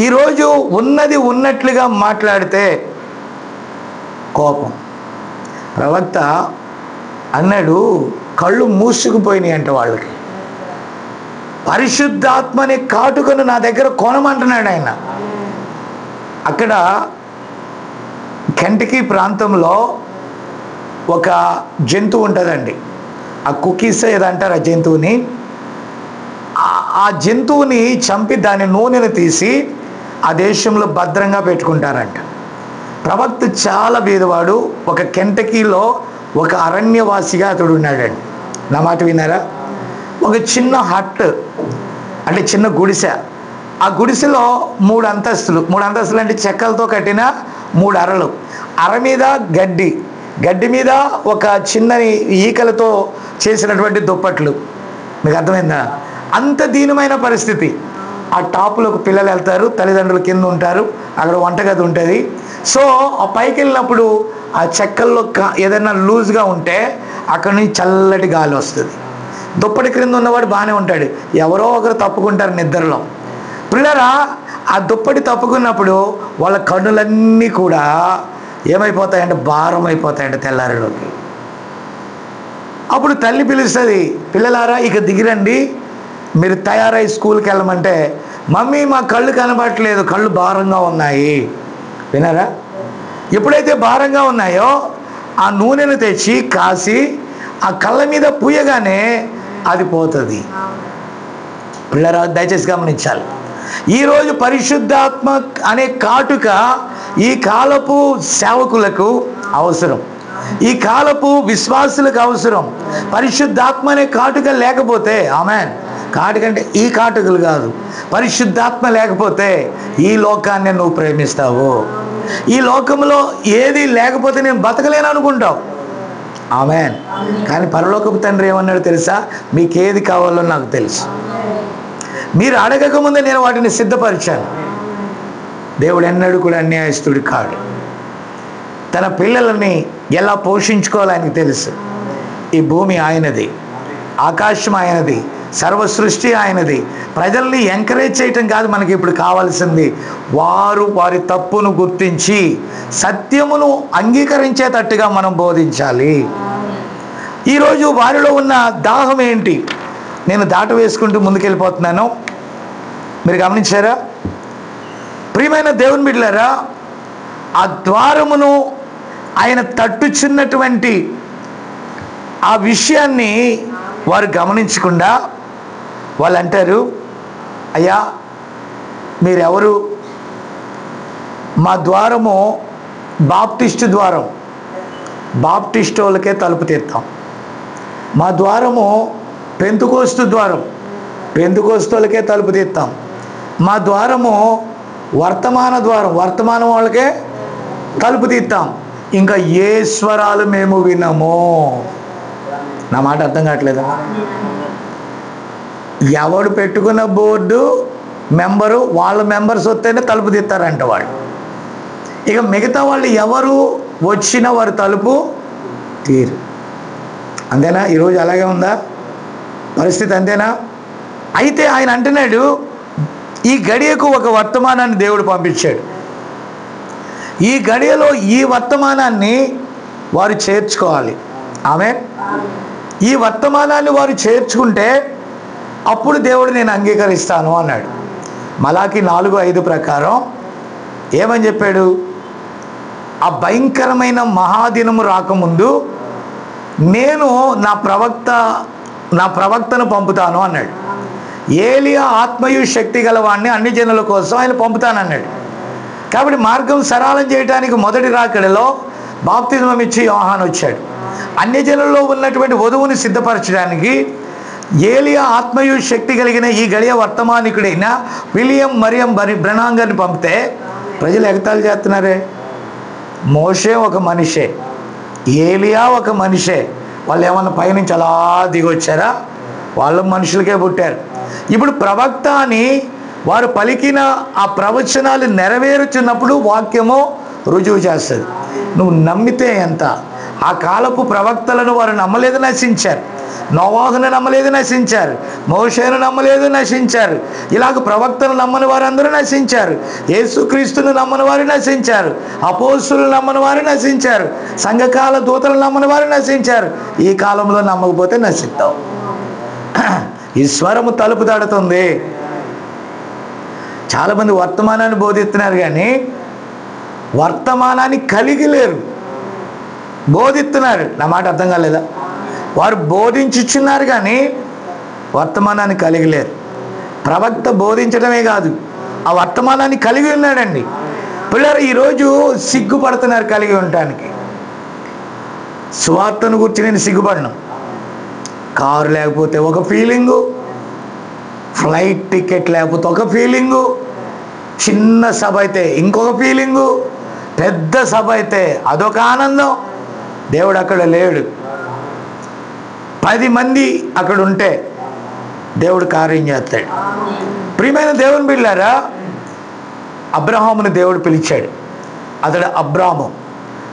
ఈరోజు ఉన్నది ఉన్నట్లుగా మాట్లాడితే కోపం. ప్రవక్త అన్నాడు కళ్ళు మూసుకుపోయినాయి అంట వాళ్ళకి. పరిశుద్ధాత్మని కాటుకను నా దగ్గర కొనమంటున్నాడు ఆయన. అక్కడ కెంటకీ ప్రాంతంలో ఒక జంతువు ఉంటుందండి, ఆ కుకీస్ ఏదంటారు ఆ జంతువుని. ఆ జంతువుని చంపి దాని నూనెను తీసి ఆ దేశంలో భద్రంగా పెట్టుకుంటారంట. ప్రవక్త చాలా బీదవాడు. ఒక కెంటకీలో ఒక అరణ్యవాసిగా అతడు ఉన్నాడండి. నా మాట విన్నారా? ఒక చిన్న హట్ అంటే చిన్న గుడిసె. ఆ గుడిసెలో 3 అంతస్తులు. 3 అంతస్తులు అంటే చెక్కలతో కట్టిన 3 అరలు. అర మీద గడ్డి, గడ్డి మీద ఒక చిన్నని ఈకలతో చేసినటువంటి దుప్పట్లు. మీకు అర్థమైందా? అంత దీనమైన పరిస్థితి. ఆ టాపులోకి పిల్లలు వెళ్తారు, తల్లిదండ్రులు కింద ఉంటారు, అక్కడ వంటగది ఉంటుంది. సో ఆ పైకి వెళ్ళినప్పుడు ఆ చెక్కల్లో ఏదైనా లూజ్గా ఉంటే అక్కడ నుంచి చల్లటి గాలి వస్తుంది. దుప్పటి క్రింద ఉన్నవాడు బాగానే ఉంటాడు, ఎవరో ఒకరు తప్పుకుంటారు నిద్రలో. పిల్లరా ఆ దుప్పటి తప్పుకున్నప్పుడు వాళ్ళ కన్నులన్నీ కూడా ఏమైపోతాయంటే భారం అయిపోతాయంట తెల్లారిలోకి. అప్పుడు తల్లి పిలుస్తుంది, పిల్లలారా ఇక దిగిరండి, మీరు తయారై స్కూల్కి వెళ్ళమంటే, మమ్మీ మా కళ్ళు కనబడట్లేదు, కళ్ళు భారంగా ఉన్నాయి. వినారా? ఎప్పుడైతే భారంగా ఉన్నాయో ఆ నూనెను తెచ్చి కాసి ఆ కళ్ళ మీద పూయగానే అది పోతుంది. పిల్లరా దయచేసి గమనించాలి. ఈరోజు పరిశుద్ధాత్మ అనే కాటుక ఈ కాలపు సేవకులకు అవసరం, ఈ కాలపు విశ్వాసులకు అవసరం. పరిశుద్ధాత్మ అనే కాటుక లేకపోతే, ఆమెన్, కాటుకంటే ఈ కాటుకలు కాదు, పరిశుద్ధాత్మ లేకపోతే ఈ లోకాన్ని నువ్వు ప్రేమిస్తావు. ఈ లోకంలో ఏది లేకపోతే నేను బతకలేను అనుకుంటావు. ఆమెన్. కానీ పరలోకపు తండ్రి ఏమన్నాడు తెలుసా? మీకు ఏది కావాలో నాకు తెలుసు, మీరు అడగకముందే నేను వాటిని సిద్ధపరిచాను. దేవుడు ఎన్నడూ కూడా అన్యాయస్తుడు కాడు. తన పిల్లలని ఎలా పోషించుకోవాలో ఆయనకు తెలుసు. ఈ భూమి ఆయనది, ఆకాశం ఆయనది, సర్వ సృష్టి ఆయనది. ప్రజల్ని ఎంకరేజ్ చేయటం కాదు మనకి ఇప్పుడు కావాల్సింది, వారు వారి తప్పును గుర్తించి సత్యమును అంగీకరించేటట్టుగా మనం బోధించాలి. ఈరోజు వారిలో ఉన్న దాహం ఏంటి? నేను దాట వేసుకుంటూ ముందుకెళ్ళిపోతున్నాను. మీరు గమనించారా? ప్రియమైన దేవుని బిడ్డలారా, ఆ ద్వారమును ఆయన తట్టుచున్నటువంటి ఆ విషయాన్ని వారు గమనించకుండా వాళ్ళు అంటారు, అయ్యా మీరెవరు? మా ద్వారము బాప్టిస్టు ద్వారం, బాప్టిస్టు వాళ్ళకే తలుపు తీస్తాం. మా ద్వారము పెంతుకోస్తు ద్వారం, పెంతుకోస్తు వాళ్ళకే తలుపు తీస్తాం. మా ద్వారము వర్తమాన ద్వారం, వర్తమానం వాళ్ళకే తలుపు తీస్తాం. ఇంకా ఏ స్వరాలు మేము వినము. నా మాట అర్థం కావట్లేదా? ఎవడు పెట్టుకున్న బోర్డు మెంబరు, వాళ్ళ మెంబర్స్ వస్తేనే తలుపు తీస్తారంట వాళ్ళు. ఇక మిగతా వాళ్ళు ఎవరు వచ్చినా వారు తలుపు తీరు. అంతేనా? ఈరోజు అలాగే ఉందా పరిస్థితి? అంతేనా? అయితే ఆయన అంటున్నాడు, ఈ గడియకు ఒక వర్తమానాన్ని దేవుడు పంపించాడు. ఈ గడియలో ఈ వర్తమానాన్ని వారు చేర్చుకోవాలి. ఆమేన్. ఈ వర్తమానాన్ని వారు చేర్చుకుంటే అప్పుడు దేవుడు నేను అంగీకరిస్తాను అన్నాడు. మలాకి 4:5 ప్రకారం ఏమని చెప్పాడు? ఆ భయంకరమైన మహాదినము రాకముందు నేను నా ప్రవక్తను పంపుతాను అన్నాడు. ఏలియా ఆత్మయు శక్తి గలవాడిని అన్ని జనుల కోసం ఆయన పంపుతానన్నాడు. కాబట్టి మార్గం సరళం చేయడానికి మొదటి రాకడలో బాప్తిస్మం ఇచ్చి యోహాను వచ్చాడు. అన్ని జనుల్లో ఉన్నటువంటి వధువుని సిద్ధపరచడానికి ఏలియా ఆత్మయు శక్తి కలిగిన ఈ గడియ వర్తమానికుడైన విలియం మరియం బ్రెనాన్ గారిని పంపితే ప్రజలు ఎగతాళి చేస్తున్నారే. మోషే ఒక మనిషే, ఏలియా ఒక మనిషే. వాళ్ళు ఏమన్నా పైనుంచి అలా దిగొచ్చారా? వాళ్ళు మనుషులకే పుట్టారు. ఇప్పుడు ప్రవక్త అని వారు పలికిన ఆ ప్రవచనాలు నెరవేరుచున్నప్పుడు వాక్యము రుజువు చేస్తుంది. నువ్వు నమ్మితే ఎంత? ఆ కాలపు ప్రవక్తలను వారు నమ్మలేదు, నశించారు. నోవాహును నమ్మలేదు, నశించారు. మోషేను నమ్మలేదు, నశించారు. ఇలాగ ప్రవక్తను నమ్మని వారందరూ నశించారు. యేసుక్రీస్తును నమ్మని వారు నశించారు. అపోస్తులు నమ్మని వారు నశించారు. సంఘకాల దూతలు నమ్మని వారు నశించారు. ఈ కాలంలో నమ్మకపోతే నశిద్దాం. ఈ స్వరము తలుపు తడుతుంది. చాలామంది వర్తమానాన్ని బోధిస్తున్నారు కానీ వర్తమానాన్ని కలిగి లేరు. బోధిస్తున్నారు. నా మాట అర్థం కాలేదా? వారు బోధించుచున్నారు కానీ వర్తమానాన్ని కలిగి లేరు. ప్రవక్త బోధించడమే కాదు, ఆ వర్తమానాన్ని కలిగి ఉన్నాడండి. పిల్లలు ఈరోజు సిగ్గుపడుతున్నారు కలిగి ఉండటానికి. సువార్తను గురించి నేను సిగ్గుపడను. కారు లేకపోతే ఒక ఫీలింగు, ఫ్లైట్ టికెట్ లేకపోతే ఒక ఫీలింగు, చిన్న సభ అయితే ఇంకొక ఫీలింగు, పెద్ద సభ అయితే అదొక ఆనందం. దేవుడు అక్కడ లేడు. 10 మంది అక్కడ ఉంటే దేవుడు కార్యం చేస్తాడు. ప్రియమైన దేవుని బిడ్డలారా, అబ్రహాముని దేవుడు పిలిచాడు. అతడు అబ్రాము.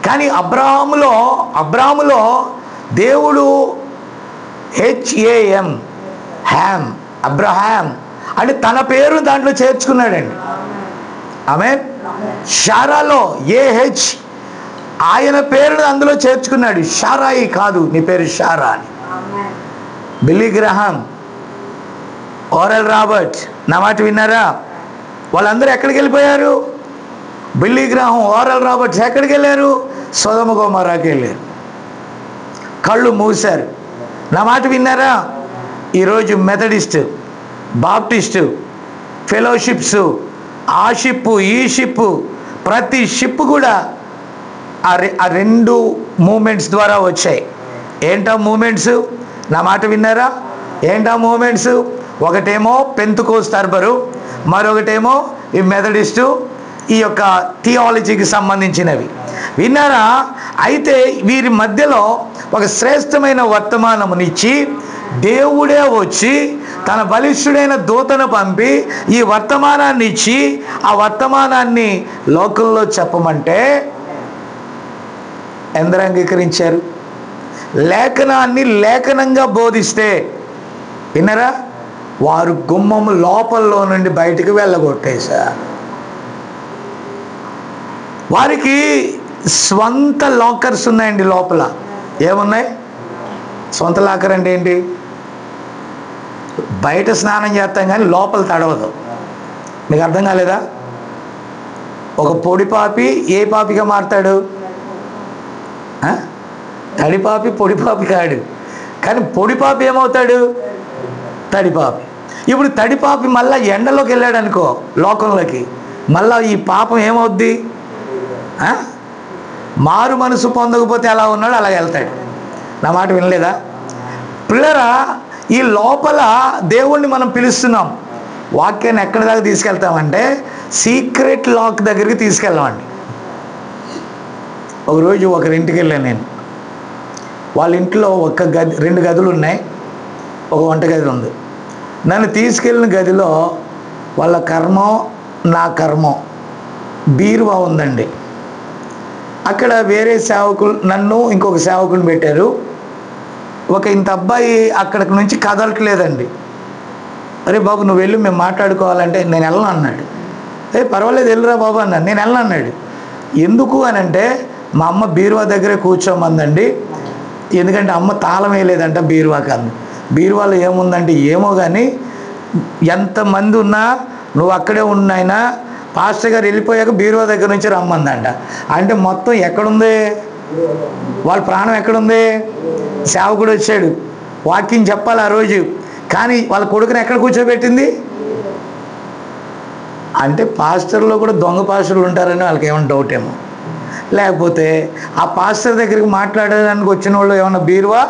కానీ అబ్రాములో దేవుడు HAM, హ్యామ్, అబ్రహాం అంటే తన పేరు దాంట్లో చేర్చుకున్నాడండి. ఆమేన్. షారాలో AH ఆయన పేరును అందులో చేర్చుకున్నాడు. షారాయి కాదు, నీ పేరు షారా అని. బిల్లీ గ్రహాం, ఓరల్ రాబర్ట్, నా మాట విన్నారా? వాళ్ళందరూ ఎక్కడికి వెళ్ళిపోయారు? బిల్లీ గ్రహాం, ఓరల్ రాబర్ట్స్ ఎక్కడికి వెళ్ళారు? సొదొమ గొమొర్రాకి వెళ్ళారు. కళ్ళు మూశారు. నా మాట విన్నారా? ఈరోజు మెథడిస్ట్, బాప్టిస్టు, ఫెలోషిప్స్, ఆ షిప్పు ఈ షిప్పు, ప్రతి షిప్ కూడా ఆ 2 మూమెంట్స్ ద్వారా వచ్చాయి. ఏంటా మూమెంట్స్? నా మాట విన్నారా? ఏంటా మూమెంట్స్? ఒకటేమో పెంతుకోస్తు అర్బరు, మరొకటేమో ఈ మెథడిస్టు, ఈ యొక్క థియాలజీకి సంబంధించినవి. విన్నారా? అయితే వీరి మధ్యలో ఒక శ్రేష్టమైన వర్తమానమునిచ్చి దేవుడే వచ్చి తన బలిష్ఠుడైన దూతను పంపి ఈ వర్తమానాన్ని ఇచ్చి ఆ వర్తమానాన్ని లోకంలో చెప్పమంటే ఎందరు అంగీకరించారు? లేఖనాన్ని లేఖనంగా బోధిస్తే విన్నారా? వారు గుమ్మము లోపల్లో నుండి బయటికి వెళ్ళగొట్టేశారు. వారికి స్వంత లాకర్స్ ఉన్నాయండి లోపల. ఏమున్నాయి? సొంత లాకర్ అంటే ఏంటి? బయట స్నానం చేస్తాం కానీ లోపల తడవదు. మీకు అర్థం కాలేదా? ఒక పొడి పాపి ఏ పాపిగా మారతాడు? తడిపాపి పొడిపాపి కాడు. కానీ పొడిపాపి ఏమవుతాడు? తడిపాపి. ఇప్పుడు తడిపాపి మళ్ళీ ఎండలోకి వెళ్ళాడు అనుకో, లోకంలోకి, మళ్ళీ ఈ పాపం ఏమవుద్ది? మారు మనసు పొందకపోతే ఎలా ఉన్నాడు అలా వెళ్తాడు. నా మాట వినలేదా పిల్లరా? ఈ లోపల దేవుణ్ణి మనం పిలుస్తున్నాం. వాక్యాన్ని ఎక్కడి దాకా తీసుకెళ్తామంటే సీక్రెట్ లాక్ దగ్గరికి తీసుకెళ్ళామండి. ఒకరోజు ఒకరింటికి వెళ్ళాను నేను. వాళ్ళ ఇంట్లో ఒక గది, 2 గదులు ఉన్నాయి, ఒక వంటగది ఉంది. నన్ను తీసుకెళ్ళిన గదిలో వాళ్ళ కర్మం నా కర్మం బీరువా ఉందండి. అక్కడ వేరే సేవకులు, నన్ను ఇంకొక సేవకుని పెట్టారు. ఒక ఇంత అబ్బాయి అక్కడికి నుంచి కదలట్లేదండి. అరే బాబు నువ్వు వెళ్ళి మేము మాట్లాడుకోవాలంటే నేను వెళ్ళను అన్నాడు. పర్వాలేదు వెళ్ళరా బాబు అన్నాడు. నేను వెళ్ళను అన్నాడు. ఎందుకు అని అంటే మా అమ్మ బీరువా దగ్గరే కూర్చోమందండి. ఎందుకంటే అమ్మ తాళం వేయలేదంట బీరువాకి. అంది బీరువాలో ఏముందంటే ఏమో కానీ ఎంతమంది ఉన్నా నువ్వు అక్కడే ఉన్నాయినా పాస్టర్ గారు వెళ్ళిపోయాక బీరువా దగ్గర నుంచి రమ్మందంట. అంటే మొత్తం ఎక్కడుంది? వాళ్ళ ప్రాణం ఎక్కడుంది? సేవకుడు వచ్చాడు, వాక్యం చెప్పాలి ఆ రోజు, కానీ వాళ్ళ కొడుకుని ఎక్కడ కూర్చోబెట్టింది? అంటే పాస్టర్లో కూడా దొంగ పాస్టర్లు ఉంటారని వాళ్ళకి ఏమైనా డౌట్ ఏమో, లేకపోతే ఆ పాస్టర్ దగ్గరికి మాట్లాడడానికి వచ్చిన వాళ్ళు ఏమన్నా బీరువా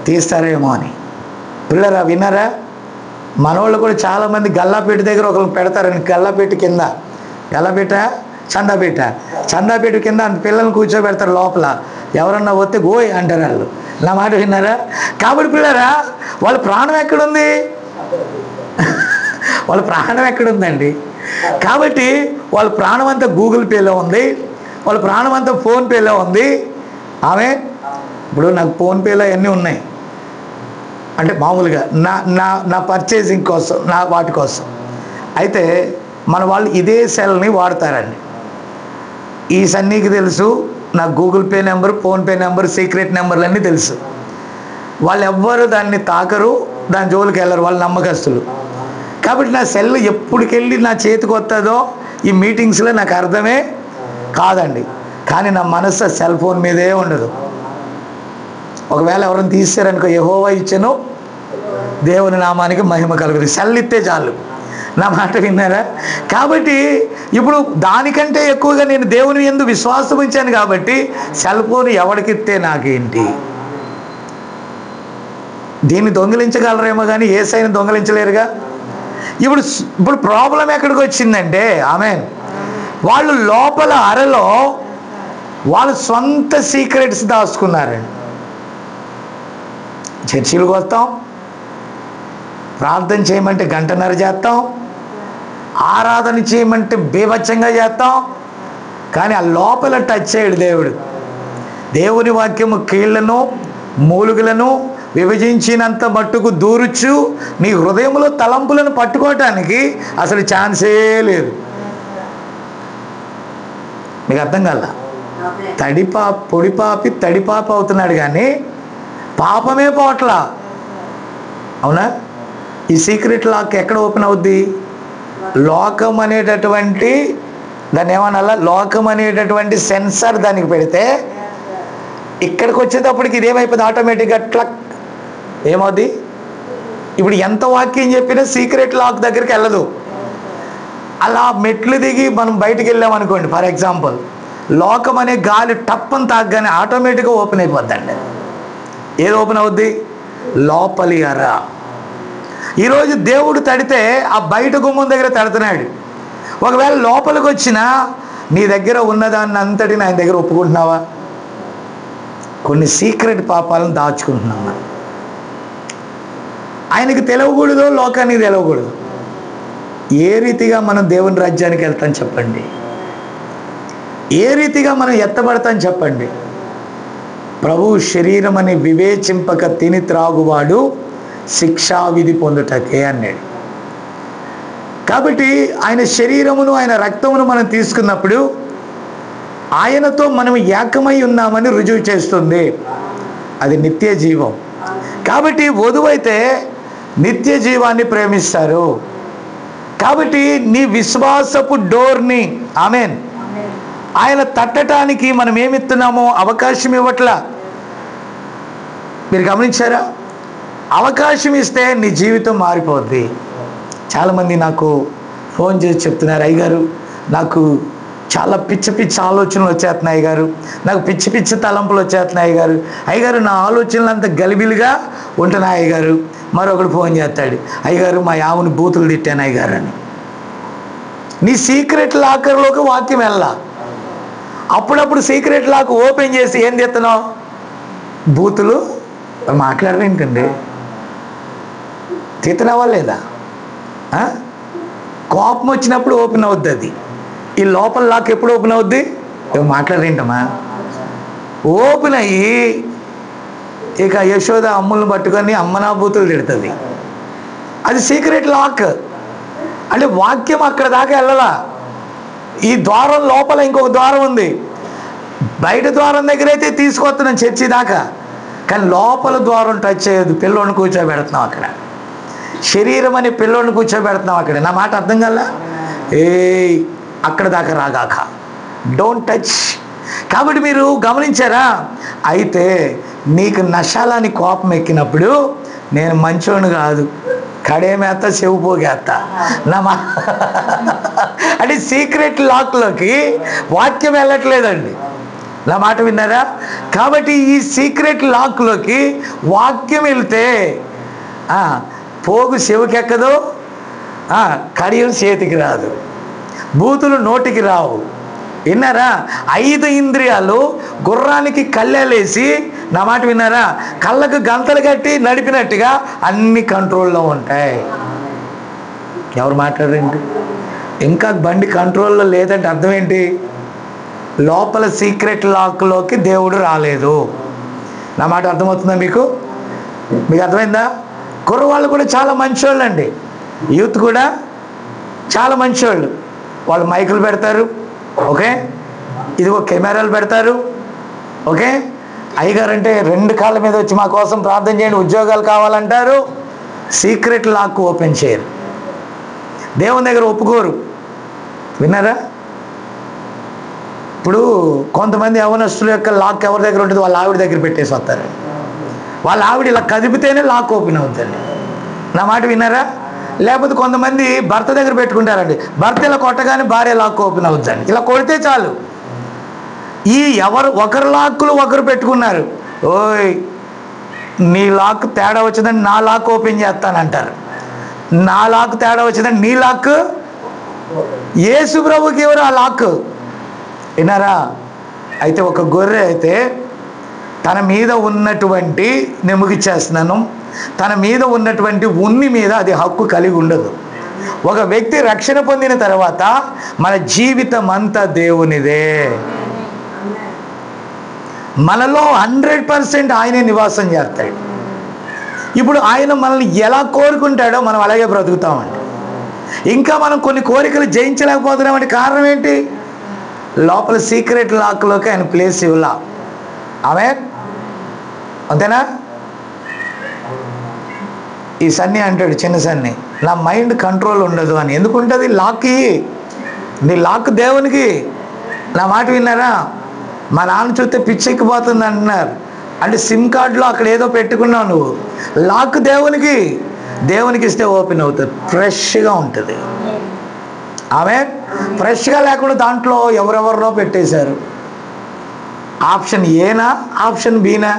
తీస్తారేమో అని. పిల్లరా విన్నారా? మనవాళ్ళు కూడా చాలామంది గల్లాపేట దగ్గర ఒకరు పెడతారని, గల్లాపేట కింద, గల్లాపేట చందాపేట కింద అంత పిల్లల్ని కూర్చోబెడతారు. లోపల ఎవరన్నా వస్తే గోయ్ అంటారు వాళ్ళు. నా మాట విన్నారా? కాబట్టి పిల్లరా వాళ్ళ ప్రాణం ఎక్కడుంది? వాళ్ళ ప్రాణం ఎక్కడుందండి? కాబట్టి వాళ్ళ ప్రాణం అంతా గూగుల్ పేలో ఉంది, వాళ్ళ ప్రాణం అంతా ఫోన్పేలో ఉంది. ఆమె ఇప్పుడు నాకు ఫోన్పేలో అన్నీ ఉన్నాయి అంటే మామూలుగా నా నా నా పర్చేసింగ్ కోసం, నా వాటి కోసం. అయితే మన వాళ్ళు ఇదే సెల్ని వాడతారండి. ఈ సన్నీకి తెలుసు నా Google pay number, PhonePe number, secret నెంబర్లు అన్నీ తెలుసు. వాళ్ళు ఎవ్వరు దాన్ని తాకరు, దాని జోలికి వెళ్ళరు, వాళ్ళు నమ్మకస్తులు. కాబట్టి నా సెల్ ఎప్పటికెళ్ళి నా చేతికి వస్తుందో ఈ మీటింగ్స్లో నాకు అర్థమే కాదండి. కానీ నా మనసు సెల్ ఫోన్ మీదే ఉండదు. ఒకవేళ ఎవరైనా తీసారనుకో, యెహోవా ఇచ్చెను దేవుని నామానికి మహిమ కలుగుతుంది, సెల్ ఇస్తే చాలు. నా మాట విన్నారా? కాబట్టి ఇప్పుడు దానికంటే ఎక్కువగా నేను దేవుని యందు విశ్వాసం ఉంచాను కాబట్టి సెల్ ఫోన్ ఎవరికిస్తే నాకేంటి? దీన్ని దొంగిలించగలరేమో కానీ యేసయ్యను దొంగిలించలేరుగా. ఇప్పుడు ప్రాబ్లం ఎక్కడికి వచ్చిందంటే ఆమేన్, వాళ్ళు లోపల అరలో వాళ్ళు సొంత సీక్రెట్స్ దాచుకున్నారండి. చర్చిలకు వస్తాం, ప్రార్థన చేయమంటే 1.5 గంట చేస్తాం, ఆరాధన చేయమంటే బీభత్సంగా చేస్తాం, కానీ ఆ లోపల టచ్ చేయడు దేవుడు. దేవుని వాక్యము కీళ్లను మూలుగులను విభజించినంత మట్టుకు దూరుచు నీ హృదయంలో తలంపులను పట్టుకోవటానికి అసలు ఛాన్సే లేదు. మీకు అర్థం కాల? పొడిపాపి తడిపాప అవుతున్నాడు కానీ పాపమే పోవట్లా. అవునా? ఈ సీక్రెట్ లాక్ ఎక్కడ ఓపెన్ అవుద్ది? లోకం అనేటటువంటి దాన్ని ఏమన్నా, లోకం అనేటటువంటి సెన్సర్ దానికి పెడితే ఇక్కడికి వచ్చేటప్పటికి ఇదేమైపోతుంది? ఆటోమేటిక్గా ట్లక్ ఏమవుద్ది? ఇప్పుడు ఎంత వాక్యం చెప్పినా సీక్రెట్ లాక్ దగ్గరికి వెళ్ళదు. అలా మెట్లు దిగి మనం బయటికి వెళ్ళామనుకోండి, ఫర్ ఎగ్జాంపుల్, లోకం అనే గాలి టప్పని తాగ్గానే ఆటోమేటిక్గా ఓపెన్ అయిపోద్దండి. ఏది ఓపెన్ అవుద్ది? లోపలి అర. ఈరోజు దేవుడు తడితే ఆ బయట గుమ్మం దగ్గర తడుతున్నాడు. ఒకవేళ లోపలికి వచ్చినా నీ దగ్గర ఉన్నదాన్ని అంతటిని ఆయన దగ్గర ఒప్పుకుంటున్నావా? కొన్ని సీక్రెట్ పాపాలను దాచుకుంటున్నామా? ఆయనకి తెలవకూడదు, లోకానికి తెలవకూడదు. ఏ రీతిగా మనం దేవుని రాజ్యానికి వెళ్తాం చెప్పండి? ఏ రీతిగా మనం ఎత్తబడతాం చెప్పండి? ప్రభువు శరీరం అని వివేచింపక తిని త్రాగువాడు శిక్షావిధి పొందుటకే అన్నాడు. కాబట్టి ఆయన శరీరమును ఆయన రక్తమును మనం తీసుకున్నప్పుడు ఆయనతో మనం ఏకమై ఉన్నామని రుజువు చేస్తుంది. అది నిత్య జీవం. కాబట్టి వధువైతే నిత్య జీవాన్ని ప్రేమిస్తారు. కాబట్టి నీ విశ్వాసపు డోర్ని ఆమేన్ ఆయన తట్టడానికి మనం ఏమిస్తున్నామో అవకాశం ఇవ్వట్లా. మీరు గమనించారా? అవకాశం ఇస్తే నీ జీవితం మారిపోద్ది. చాలామంది నాకు ఫోన్ చేసి చెప్తున్నారు, అయ్యగారు నాకు చాలా పిచ్చి పిచ్చి ఆలోచనలు వచ్చేస్తున్నాయి అయ్యగారు, నాకు పిచ్చి పిచ్చి తలంపులు వచ్చేస్తున్నాయి అయ్యగారు, అయ్యగారు నా ఆలోచనలు అంత గలిబిలిగా ఉంటున్నాయి అయ్యగారు. మరొకడు ఫోన్ చేస్తాడు, అయ్యగారు మా యావుని బూతులు తిట్టాను అయ్యగారు అని. నీ సీక్రెట్ లాకర్లోకి వాక్యం వెళ్ళా. అప్పుడప్పుడు సీక్రెట్ లాక్ ఓపెన్ చేసి ఏం తెస్తున్నావు? బూతులు మాట్లాడరేంటండి? తిత్తనావా లేదా? కోపం వచ్చినప్పుడు ఓపెన్ అవుద్ది అది. ఈ లోపల లాక్ ఎప్పుడు ఓపెన్ అవుద్ది? మాట్లాడరేంటమ్మా? ఓపెన్ అయ్యి ఇక యశోద అమ్ములను పట్టుకొని అమ్మనా బూతులు తిడుతుంది. అది సీక్రెట్ లాక్. అంటే వాక్యం అక్కడ దాకా వెళ్ళలా. ఈ ద్వారం లోపల ఇంకొక ద్వారం ఉంది. బయట ద్వారం దగ్గర అయితే తీసుకొస్తున్నాం చర్చి దాకా, కానీ లోపల ద్వారం టచ్ చేయదు. పిల్లోని కూర్చోబెడుతున్నాం అక్కడ. శరీరం అనే పిల్లోని కూర్చోబెడుతున్నాం అక్కడ. నా మాట అర్థం కల్లా? అక్కడ దాకా రాగాక, డోంట్ టచ్. కాబట్టి మీరు గమనించారా? అయితే నీకు నశాలని కోపం ఎక్కినప్పుడు నేను మంచోని కాదు, కడేమేస్తా చెవు పోగేస్తా నా మా అంటే సీక్రెట్ లాక్లోకి వాక్యం వెళ్ళట్లేదండి. నా మాట విన్నారా? కాబట్టి ఈ సీక్రెట్ లాక్లోకి వాక్యం వెళ్తే పోగు చెవుకెక్కదు, కడియం చేతికి రాదు, బూతులు నోటికి రావు. విన్నారా? 5 ఇంద్రియాలు గుర్రానికి కళ్ళేసి, నా మాట విన్నారా, కళ్ళకు గంతలు కట్టి నడిపినట్టుగా అన్ని కంట్రోల్లో ఉంటాయి. ఎవరు మాట్లాడరేంటి? ఇంకా బండి కంట్రోల్లో లేదంటే అర్థం ఏంటి? లోపల సీక్రెట్ లాక్లోకి దేవుడు రాలేదు. నా మాట అర్థమవుతుందా మీకు? మీకు అర్థమైందా? కుర్రవాళ్ళు కూడా చాలా మంచోళ్ళు అండి. యూత్ కూడా చాలా మంచోళ్ళు. వాళ్ళు మైకులు పెడతారు, ఓకే, ఇదిగో కెమెరాలు పెడతారు, ఓకే. అయ్యగారు అంటే 2 కాళ్ళ మీద వచ్చి మా కోసం ప్రార్థన చేయండి, ఉద్యోగాలు కావాలంటారు. సీక్రెట్ లాక్ ఓపెన్ చేయరు. దేవుని దగ్గర ఒప్పుకోరు. విన్నారా? ఇప్పుడు కొంతమంది యవనస్తుల యొక్క లాక్ ఎవరి దగ్గర ఉంటుంది? వాళ్ళ ఆవిడ దగ్గర పెట్టేసి వస్తారు. వాళ్ళ ఆవిడ ఇలా కదిపితేనే లాక్ ఓపెన్ అవుతుంది. నా మాట విన్నారా? లేకపోతే కొంతమంది భర్త దగ్గర పెట్టుకుంటారండి. భర్త ఇలా కొట్టగానే భార్య లాక్ ఓపెన్ అవుతుందండి. ఇలా కొడితే చాలు. ఈ ఒకరు లాక్కులు ఒకరు పెట్టుకున్నారు. ఓయ్ నీ లాక్ తేడా వచ్చిందని నా లాక్ ఓపెన్ చేస్తానంటారు. నా లాక్ తేడా వచ్చిందని నీ లాక్. యేసు ప్రభుకి ఎవరు ఆ లాక్? విన్నారా? అయితే ఒక గొర్రె అయితే తన మీద ఉన్నటువంటి, నేను ముగిచ్చేస్తున్నాను, తన మీద ఉన్నటువంటి ఉన్ని మీద అది హక్కు కలిగి ఉండదు. ఒక వ్యక్తి రక్షణ పొందిన తర్వాత మన జీవితం అంతా దేవునిదే. మనలో 100% ఆయనే నివాసం చేస్తాడు. ఇప్పుడు ఆయన మనల్ని ఎలా కోరుకుంటాడో మనం అలాగే బ్రతుకుతామండి. ఇంకా మనం కొన్ని కోరికలు జయించలేకపోతున్నామంటే కారణం ఏంటి? లోపల సీక్రెట్ లాక్లోకి ఆయన ప్లేస్ ఇవ్వలా. ఆమేన్. అంతేనా? ఈ సన్ని అంటాడు, చిన్న సన్ని, నా మైండ్ కంట్రోల్ ఉండదు అని. ఎందుకు ఉంటుంది? లాక్కి. నీ లాక్ దేవునికి. నా మాట విన్నారా? మా నాన్న చూస్తే పిచ్చెక్కిపోతుంది అంటున్నారు. అంటే సిమ్ కార్డులో అక్కడ ఏదో పెట్టుకున్నావు నువ్వు. లాక్ దేవునికి. దేవునికి ఇస్తే ఓపెన్ అవుతుంది, ఫ్రెష్గా ఉంటుంది. ఆమేన్. ఫ్రెష్గా లేకుండా దాంట్లో ఎవరెవరినో పెట్టేశారు. ఆప్షన్ ఏనా, ఆప్షన్ బీనా?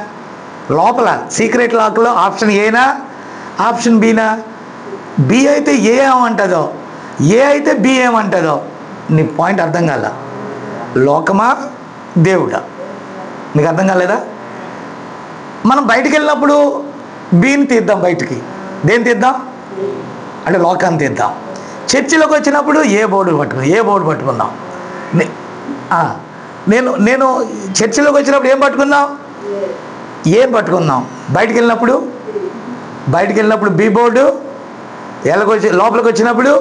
లోపల సీక్రెట్ లాక్లో ఆప్షన్ ఏనా, ఆప్షన్ బీనా? బి అయితే ఏ ఏమంటుందో, ఏ అయితే బి ఏమంటుందో. నీ పాయింట్ అర్థం కాల? లోకమా దేవుడా? నీకు అర్థం కాలేదా? మనం బయటికి వెళ్ళినప్పుడు బీని తీద్దాం బయటికి. దేని తీద్దాం? అంటే లోకాన్ని తీద్దాం. చర్చిలోకి వచ్చినప్పుడు ఏ బోర్డు పట్టుకుందాం. నేను చర్చిలోకి వచ్చినప్పుడు ఏం పట్టుకుందాం? బయటికి వెళ్ళినప్పుడు బి బోర్డు, లోపలికి వచ్చినప్పుడు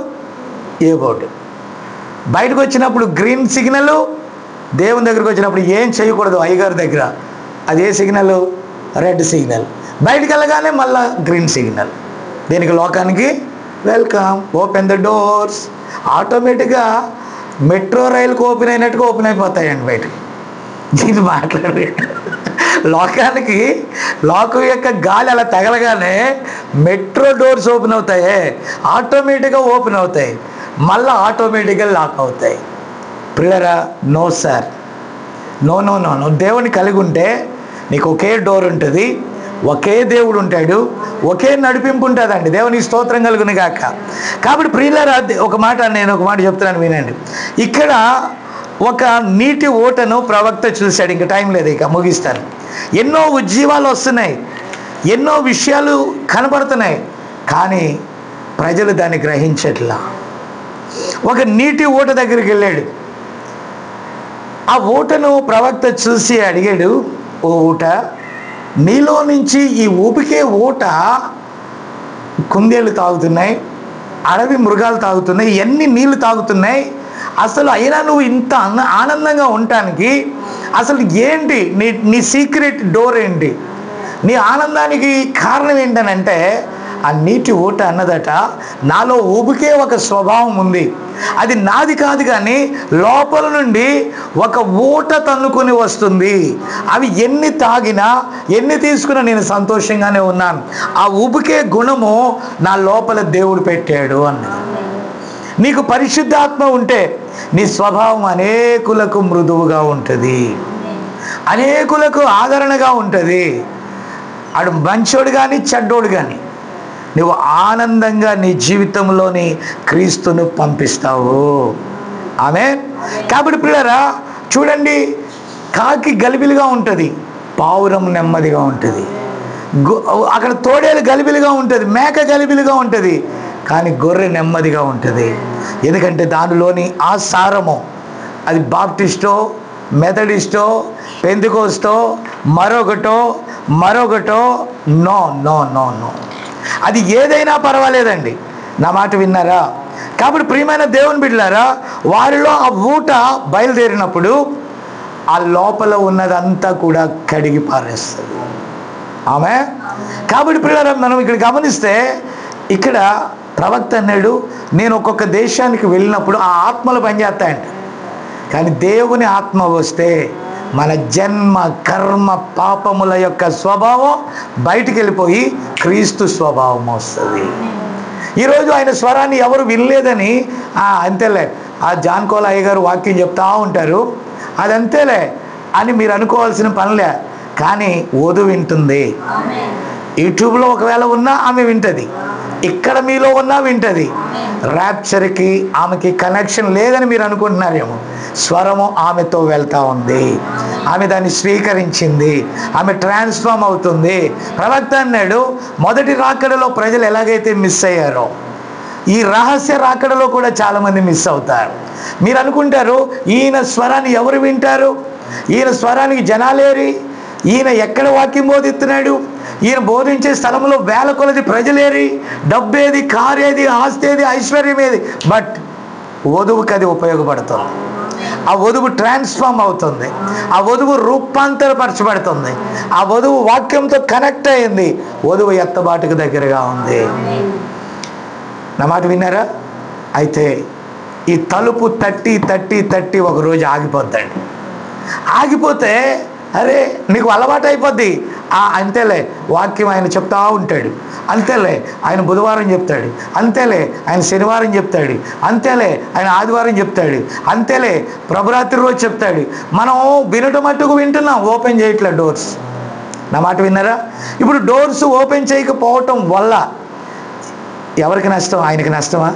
ఏ బోర్డు. బయటకు వచ్చినప్పుడు గ్రీన్ సిగ్నల్, దేవుని దగ్గరికి వచ్చినప్పుడు ఏం చేయకూడదు అయ్యగారి దగ్గర, అది ఏ సిగ్నల్? Red signal. బయటికి వెళ్ళగానే మళ్ళా గ్రీన్ సిగ్నల్. దేనికి? లోకానికి వెల్కమ్, ఓపెన్ ద డోర్స్. ఆటోమేటిక్గా మెట్రో రైలుకు ఓపెన్ అయినట్టుగా ఓపెన్ అయిపోతాయండి బయటకు. దీన్ని మాట్లాడే లోకానికి లోకం యొక్క గాలి అలా తగలగానే మెట్రో డోర్స్ ఓపెన్ అవుతాయి, ఆటోమేటిక్గా ఓపెన్ అవుతాయి, మళ్ళీ ఆటోమేటిక్గా లాక్ అవుతాయి. ప్రియరా, no sir, no no no no. దేవుని కలిగి ఉంటే నీకు ఒకే డోర్ ఉంటుంది, ఒకే దేవుడు ఉంటాడు, ఒకే నడిపింపు ఉంటుందండి. దేవునికి స్తోత్రం కలుగును గాక. కాబట్టి ప్రియులారా, నేను ఒక మాట చెప్తున్నాను వినండి. ఇక్కడ ఒక నీటి ఓటను ప్రవక్త చూశాడు. ఇంక టైం లేదు, ఇక ముగిస్తాను. ఎన్నో ఉజ్జీవాలు వస్తున్నాయి, ఎన్నో విషయాలు కనబడుతున్నాయి, కానీ ప్రజలు దాన్ని గ్రహించట్లా. ఒక నీటి ఓట దగ్గరికి వెళ్ళాడు. ఆ ఊటను ప్రవక్త చూసి అడిగాడు, ఓ ఊట, నీలో నుంచి ఈ ఊపికే ఊట కుందేళ్ళు తాగుతున్నాయి, అడవి మృగాలు తాగుతున్నాయి, ఎన్ని నీళ్లు తాగుతున్నాయి, అసలు అయినా నువ్వు ఇంత ఆనందంగా ఉండటానికి అసలు ఏంటి నీ సీక్రెట్ డోర్ ఏంటి, నీ ఆనందానికి కారణం ఏంటనంటే, ఆ నీటి ఊట అన్నదట, నాలో ఊపికే ఒక స్వభావం ఉంది, అది నాది కాదు, కానీ లోపల నుండి ఒక ఊట తన్నుకొని వస్తుంది, అవి ఎన్ని తాగినా ఎన్ని తీసుకున్నా నేను సంతోషంగానే ఉన్నాను, ఆ ఊపికే గుణము నా లోపల దేవుడు పెట్టాడు అన్నది. నీకు పరిశుద్ధాత్మ ఉంటే నీ స్వభావం అనేకులకు మృదువుగా ఉంటుంది, అనేకులకు ఆదరణగా ఉంటుంది. అడు మంచోడు కానీ చెడ్డోడు కానీ నువ్వు ఆనందంగా నీ జీవితంలోని క్రీస్తును పంపిస్తావు. ఆమేన్. కాబట్టి ప్రియులారా, చూడండి, కాకి గలిబిలిగా ఉంటుంది, పావురం నెమ్మదిగా ఉంటుంది, అక్కడ తోడేలు గలిబిలిగా ఉంటుంది, మేక గలిబిలిగా ఉంటుంది, కానీ గొర్రె నెమ్మదిగా ఉంటుంది. ఎందుకంటే దానిలోని ఆ సారము, అది బాప్టిస్టో, మెథడిస్టో, పెంతెకోస్తో, మరొకటో నో నో నో నో, అది ఏదైనా పర్వాలేదండి. నా మాట విన్నారా? కాబట్టి ప్రియమైన దేవుని బిడ్డలారా, వారిలో ఆ ఊట బయలుదేరినప్పుడు ఆ లోపల ఉన్నదంతా కూడా కడిగి పారేస్తుంది. ఆమె. కాబట్టి ప్రియులారా, మనం ఇక్కడ గమనిస్తే, ఇక్కడ ప్రవక్త అన్నాడు, నేను ఒక్కొక్క దేశానికి వెళ్ళినప్పుడు ఆ ఆత్మలు పనిచేస్తాయంట, కానీ దేవుని ఆత్మ వస్తే మన జన్మ కర్మ పాపముల యొక్క స్వభావం బయటికి వెళ్ళిపోయి క్రీస్తు స్వభావం వస్తుంది. ఈరోజు ఆయన స్వరాన్ని ఎవరు వినలేదని అంతేలే, ఆ జాన్కోల అయ్య గారు వాక్యం చెప్తా ఉంటారు, అది అంతేలే అని మీరు అనుకోవాల్సిన పనిలే. కానీ వధు వింటుంది. యూట్యూబ్లో ఒకవేళ ఉన్నా ఆమె వింటుంది, ఇక్కడ మీలో ఉన్నా వింటుంది. ర్యాప్చర్కి ఆమెకి కనెక్షన్ లేదని మీరు అనుకుంటున్నారేమో, స్వరము ఆమెతో వెళ్తూ ఉంది, ఆమె దాన్ని స్వీకరించింది, ఆమె ట్రాన్స్ఫార్మ్ అవుతుంది. ప్రవక్త అన్నాడు, మొదటి రాకడలో ప్రజలు ఎలాగైతే మిస్ అయ్యారో, ఈ రహస్య రాకడలో కూడా చాలామంది మిస్ అవుతారు. మీరు అనుకుంటారు, ఈయన స్వరాన్ని ఎవరు వింటారు, ఈయన స్వరానికి జనాలేరి, ఈయన ఎక్కడ వాక్యం బోధిస్తున్నాడు, ఈయన బోధించే స్థలంలో వేల కొలది ప్రజలేరి, డబ్బేది, కారేది, ఆస్తేది, ఐశ్వర్యం ఏది, బట్ వధువుకి అది ఉపయోగపడుతుంది. ఆ వధువు ట్రాన్స్ఫార్మ్ అవుతుంది, ఆ వధువు రూపాంతరపరచబడుతుంది, ఆ వధువు వాక్యంతో కనెక్ట్ అయింది, వధువు ఎత్తబాటుకు దగ్గరగా ఉంది. నా మాట విన్నారా? అయితే ఈ తలుపు తట్టి ఒకరోజు ఆగిపోద్దండి. ఆగిపోతే అరే నీకు అలవాటు అయిపోద్ది, అంతేలే వాక్యం ఆయన చెప్తా ఉంటాడు, అంతేలే ఆయన బుధవారం చెప్తాడు, అంతేలే ఆయన శనివారం చెప్తాడు, అంతేలే ఆయన ఆదివారం చెప్తాడు, అంతేలే ప్రభురాత్రి రోజు చెప్తాడు. మనం వినటం మట్టుకు వింటున్నాం, ఓపెన్ చేయట్లే డోర్స్. నా మాట విన్నారా? ఇప్పుడు డోర్స్ ఓపెన్ చేయకపోవటం వల్ల ఎవరికి నష్టం? ఆయనకి నష్టమా?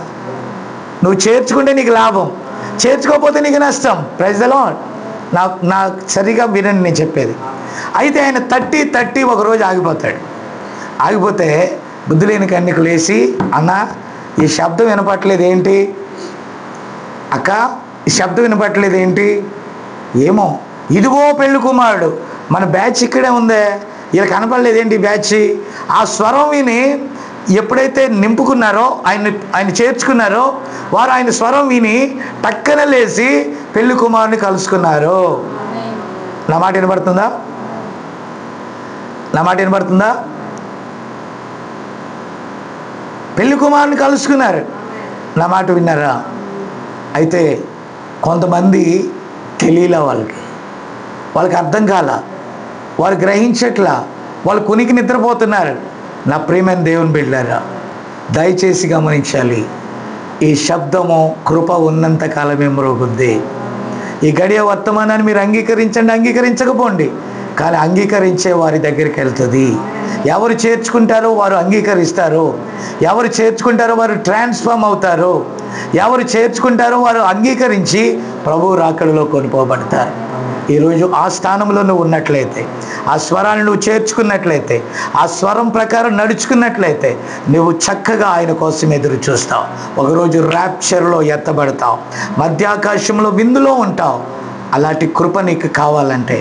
నువ్వు చేర్చుకుంటే నీకు లాభం, చేర్చుకోకపోతే నీకు నష్టం. Praise the lord. నాకు సరిగా వినండి నేను చెప్పేది. అయితే ఆయన తట్టి ఒకరోజు ఆగిపోతాడు. ఆగిపోతే బుద్ధి లేని కన్యకు లేచి, అన్న ఈ శబ్దం వినపట్లేదు ఏంటి, అక్క ఈ శబ్దం వినపట్లేదు ఏంటి, ఏమో ఇదిగో పెళ్ళి కుమారుడు, మన బ్యాచ్ ఇక్కడే ఉందే, ఇలా కనపడలేదు ఏంటి బ్యాచ్. ఆ స్వరం విని ఎప్పుడైతే నింపుకున్నారో, ఆయన చేర్చుకున్నారో, వారు ఆయన స్వరం విని టక్కన లేచి పెళ్లి కుమారుని కలుసుకున్నారు. నా మాట వినబడుతుందా? నా మాట వినబడుతుందా? పెళ్లి కుమారుని కలుసుకున్నారు. నా మాట విన్నారా? అయితే కొంతమంది తెలియలే, వాళ్ళకి అర్థం కాల, వాళ్ళు గ్రహించట్లా, వాళ్ళు కునికి నిద్రపోతున్నారు. నా ప్రియమైన దేవుని బిడ్డలారా, దయచేసి గమనించాలి. ఈ శబ్దము కృప ఉన్నంత కాలమే మ్రోగుద్ది. ఈ గడియ వర్తమానాన్ని మీరు అంగీకరించండి, అంగీకరించకపోండి, కానీ అంగీకరించే వారి దగ్గరికి వెళ్తుంది. ఎవరు చేర్చుకుంటారో వారు అంగీకరిస్తారు, ఎవరు చేర్చుకుంటారో వారు ట్రాన్స్ఫార్మ్ అవుతారు, ఎవరు చేర్చుకుంటారో వారు అంగీకరించి ప్రభు రాకడలో కొనుపోబడతారు. ఈరోజు ఆ స్థానంలో నువ్వు ఉన్నట్లయితే, ఆ స్వరాన్ని నువ్వు చేర్చుకున్నట్లయితే, ఆ స్వరం ప్రకారం నడుచుకున్నట్లయితే నువ్వు చక్కగా ఆయన కోసం ఎదురు చూస్తావు. ఒకరోజు ర్యాప్చర్లో ఎత్తబడతావు, మధ్యాకాశంలో విందులో ఉంటావు. అలాంటి కృప నీకు కావాలంటే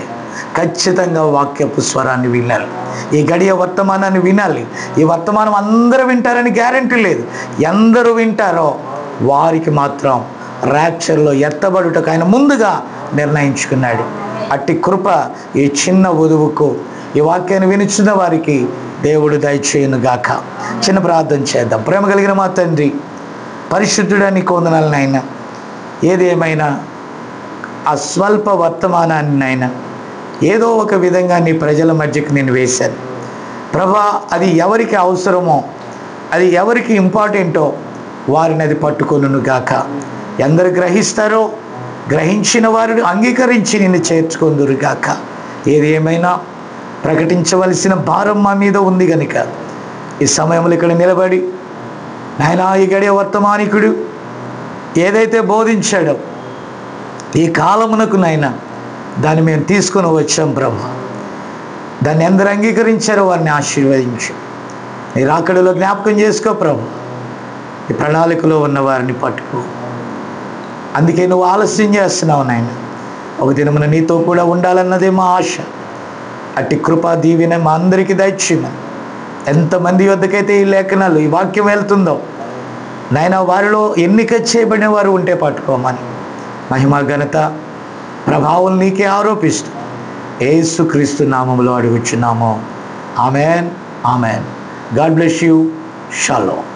ఖచ్చితంగా వాక్యపు స్వరాన్ని వినాలి. ఈ గడియ వర్తమానాన్ని వినాలి. ఈ వర్తమానం అందరూ వింటారని గ్యారెంటీ లేదు. ఎందరూ వింటారో వారికి మాత్రం ర్యాప్చర్లో ఎత్తబడుటకు ఆయన ముందుగా నిర్ణయించుకున్నాడు. అట్టి కృప ఈ చిన్న వధువుకు, ఈ వాక్యాన్ని వినిచున్న వారికి దేవుడు దయచేయునుగాక. చిన్న ప్రార్థన చేద్దాం. ప్రేమ కలిగిన మా తండ్రి, పరిశుద్ధుడా నీకు వందనాలు నాయన. ఏదేమైనా ఆ స్వల్ప వర్తమానాన్ని నాయన ఏదో ఒక విధంగా నీ ప్రజల మధ్యకు నేను వేశాను ప్రభా. అది ఎవరికి అవసరమో, అది ఎవరికి ఇంపార్టెంటో వారిని అది పట్టుకొనుగాక. ఎందరు గ్రహిస్తారో గ్రహించిన వారిని అంగీకరించి నిన్ను చేర్చుకొందురుగాక. ఏదేమైనా ప్రకటించవలసిన భారం మా మీద ఉంది కనుక ఈ సమయంలో ఇక్కడ నిలబడి నాయనా ఈ గడియ వర్తమానికుడు ఏదైతే బోధించాడో ఈ కాలమునకు నాయన దాన్ని మేము తీసుకొని వచ్చాం ప్రభు. దాన్ని ఎందరు అంగీకరించారో వారిని ఆశీర్వదించు. నీ రాకడలో జ్ఞాపకం చేసుకో ప్రభు. ఈ ప్రణాళికలో ఉన్న వారిని పట్టుకో. అందుకే నువ్వు ఆలస్యం చేస్తున్నావు నాయన. ఒక దినమున నీతో కూడా ఉండాలన్నదే మా ఆశ. అట్టి కృపా దీవెన మా అందరికీ దయచేయమని. ఎంతమంది వద్దకైతే ఈ లేఖనాలు, ఈ వాక్యం వెళ్తుందో నాయన, వారిలో ఎన్నిక చేయబడిన వారు ఉంటే పట్టుకోమని మహిమ ఘనత ప్రభావం నీకే ఆరోపిస్తూ యేసుక్రీస్తు నామములో అడుగుచున్నాము. Amen, amen. God bless you. Shalom.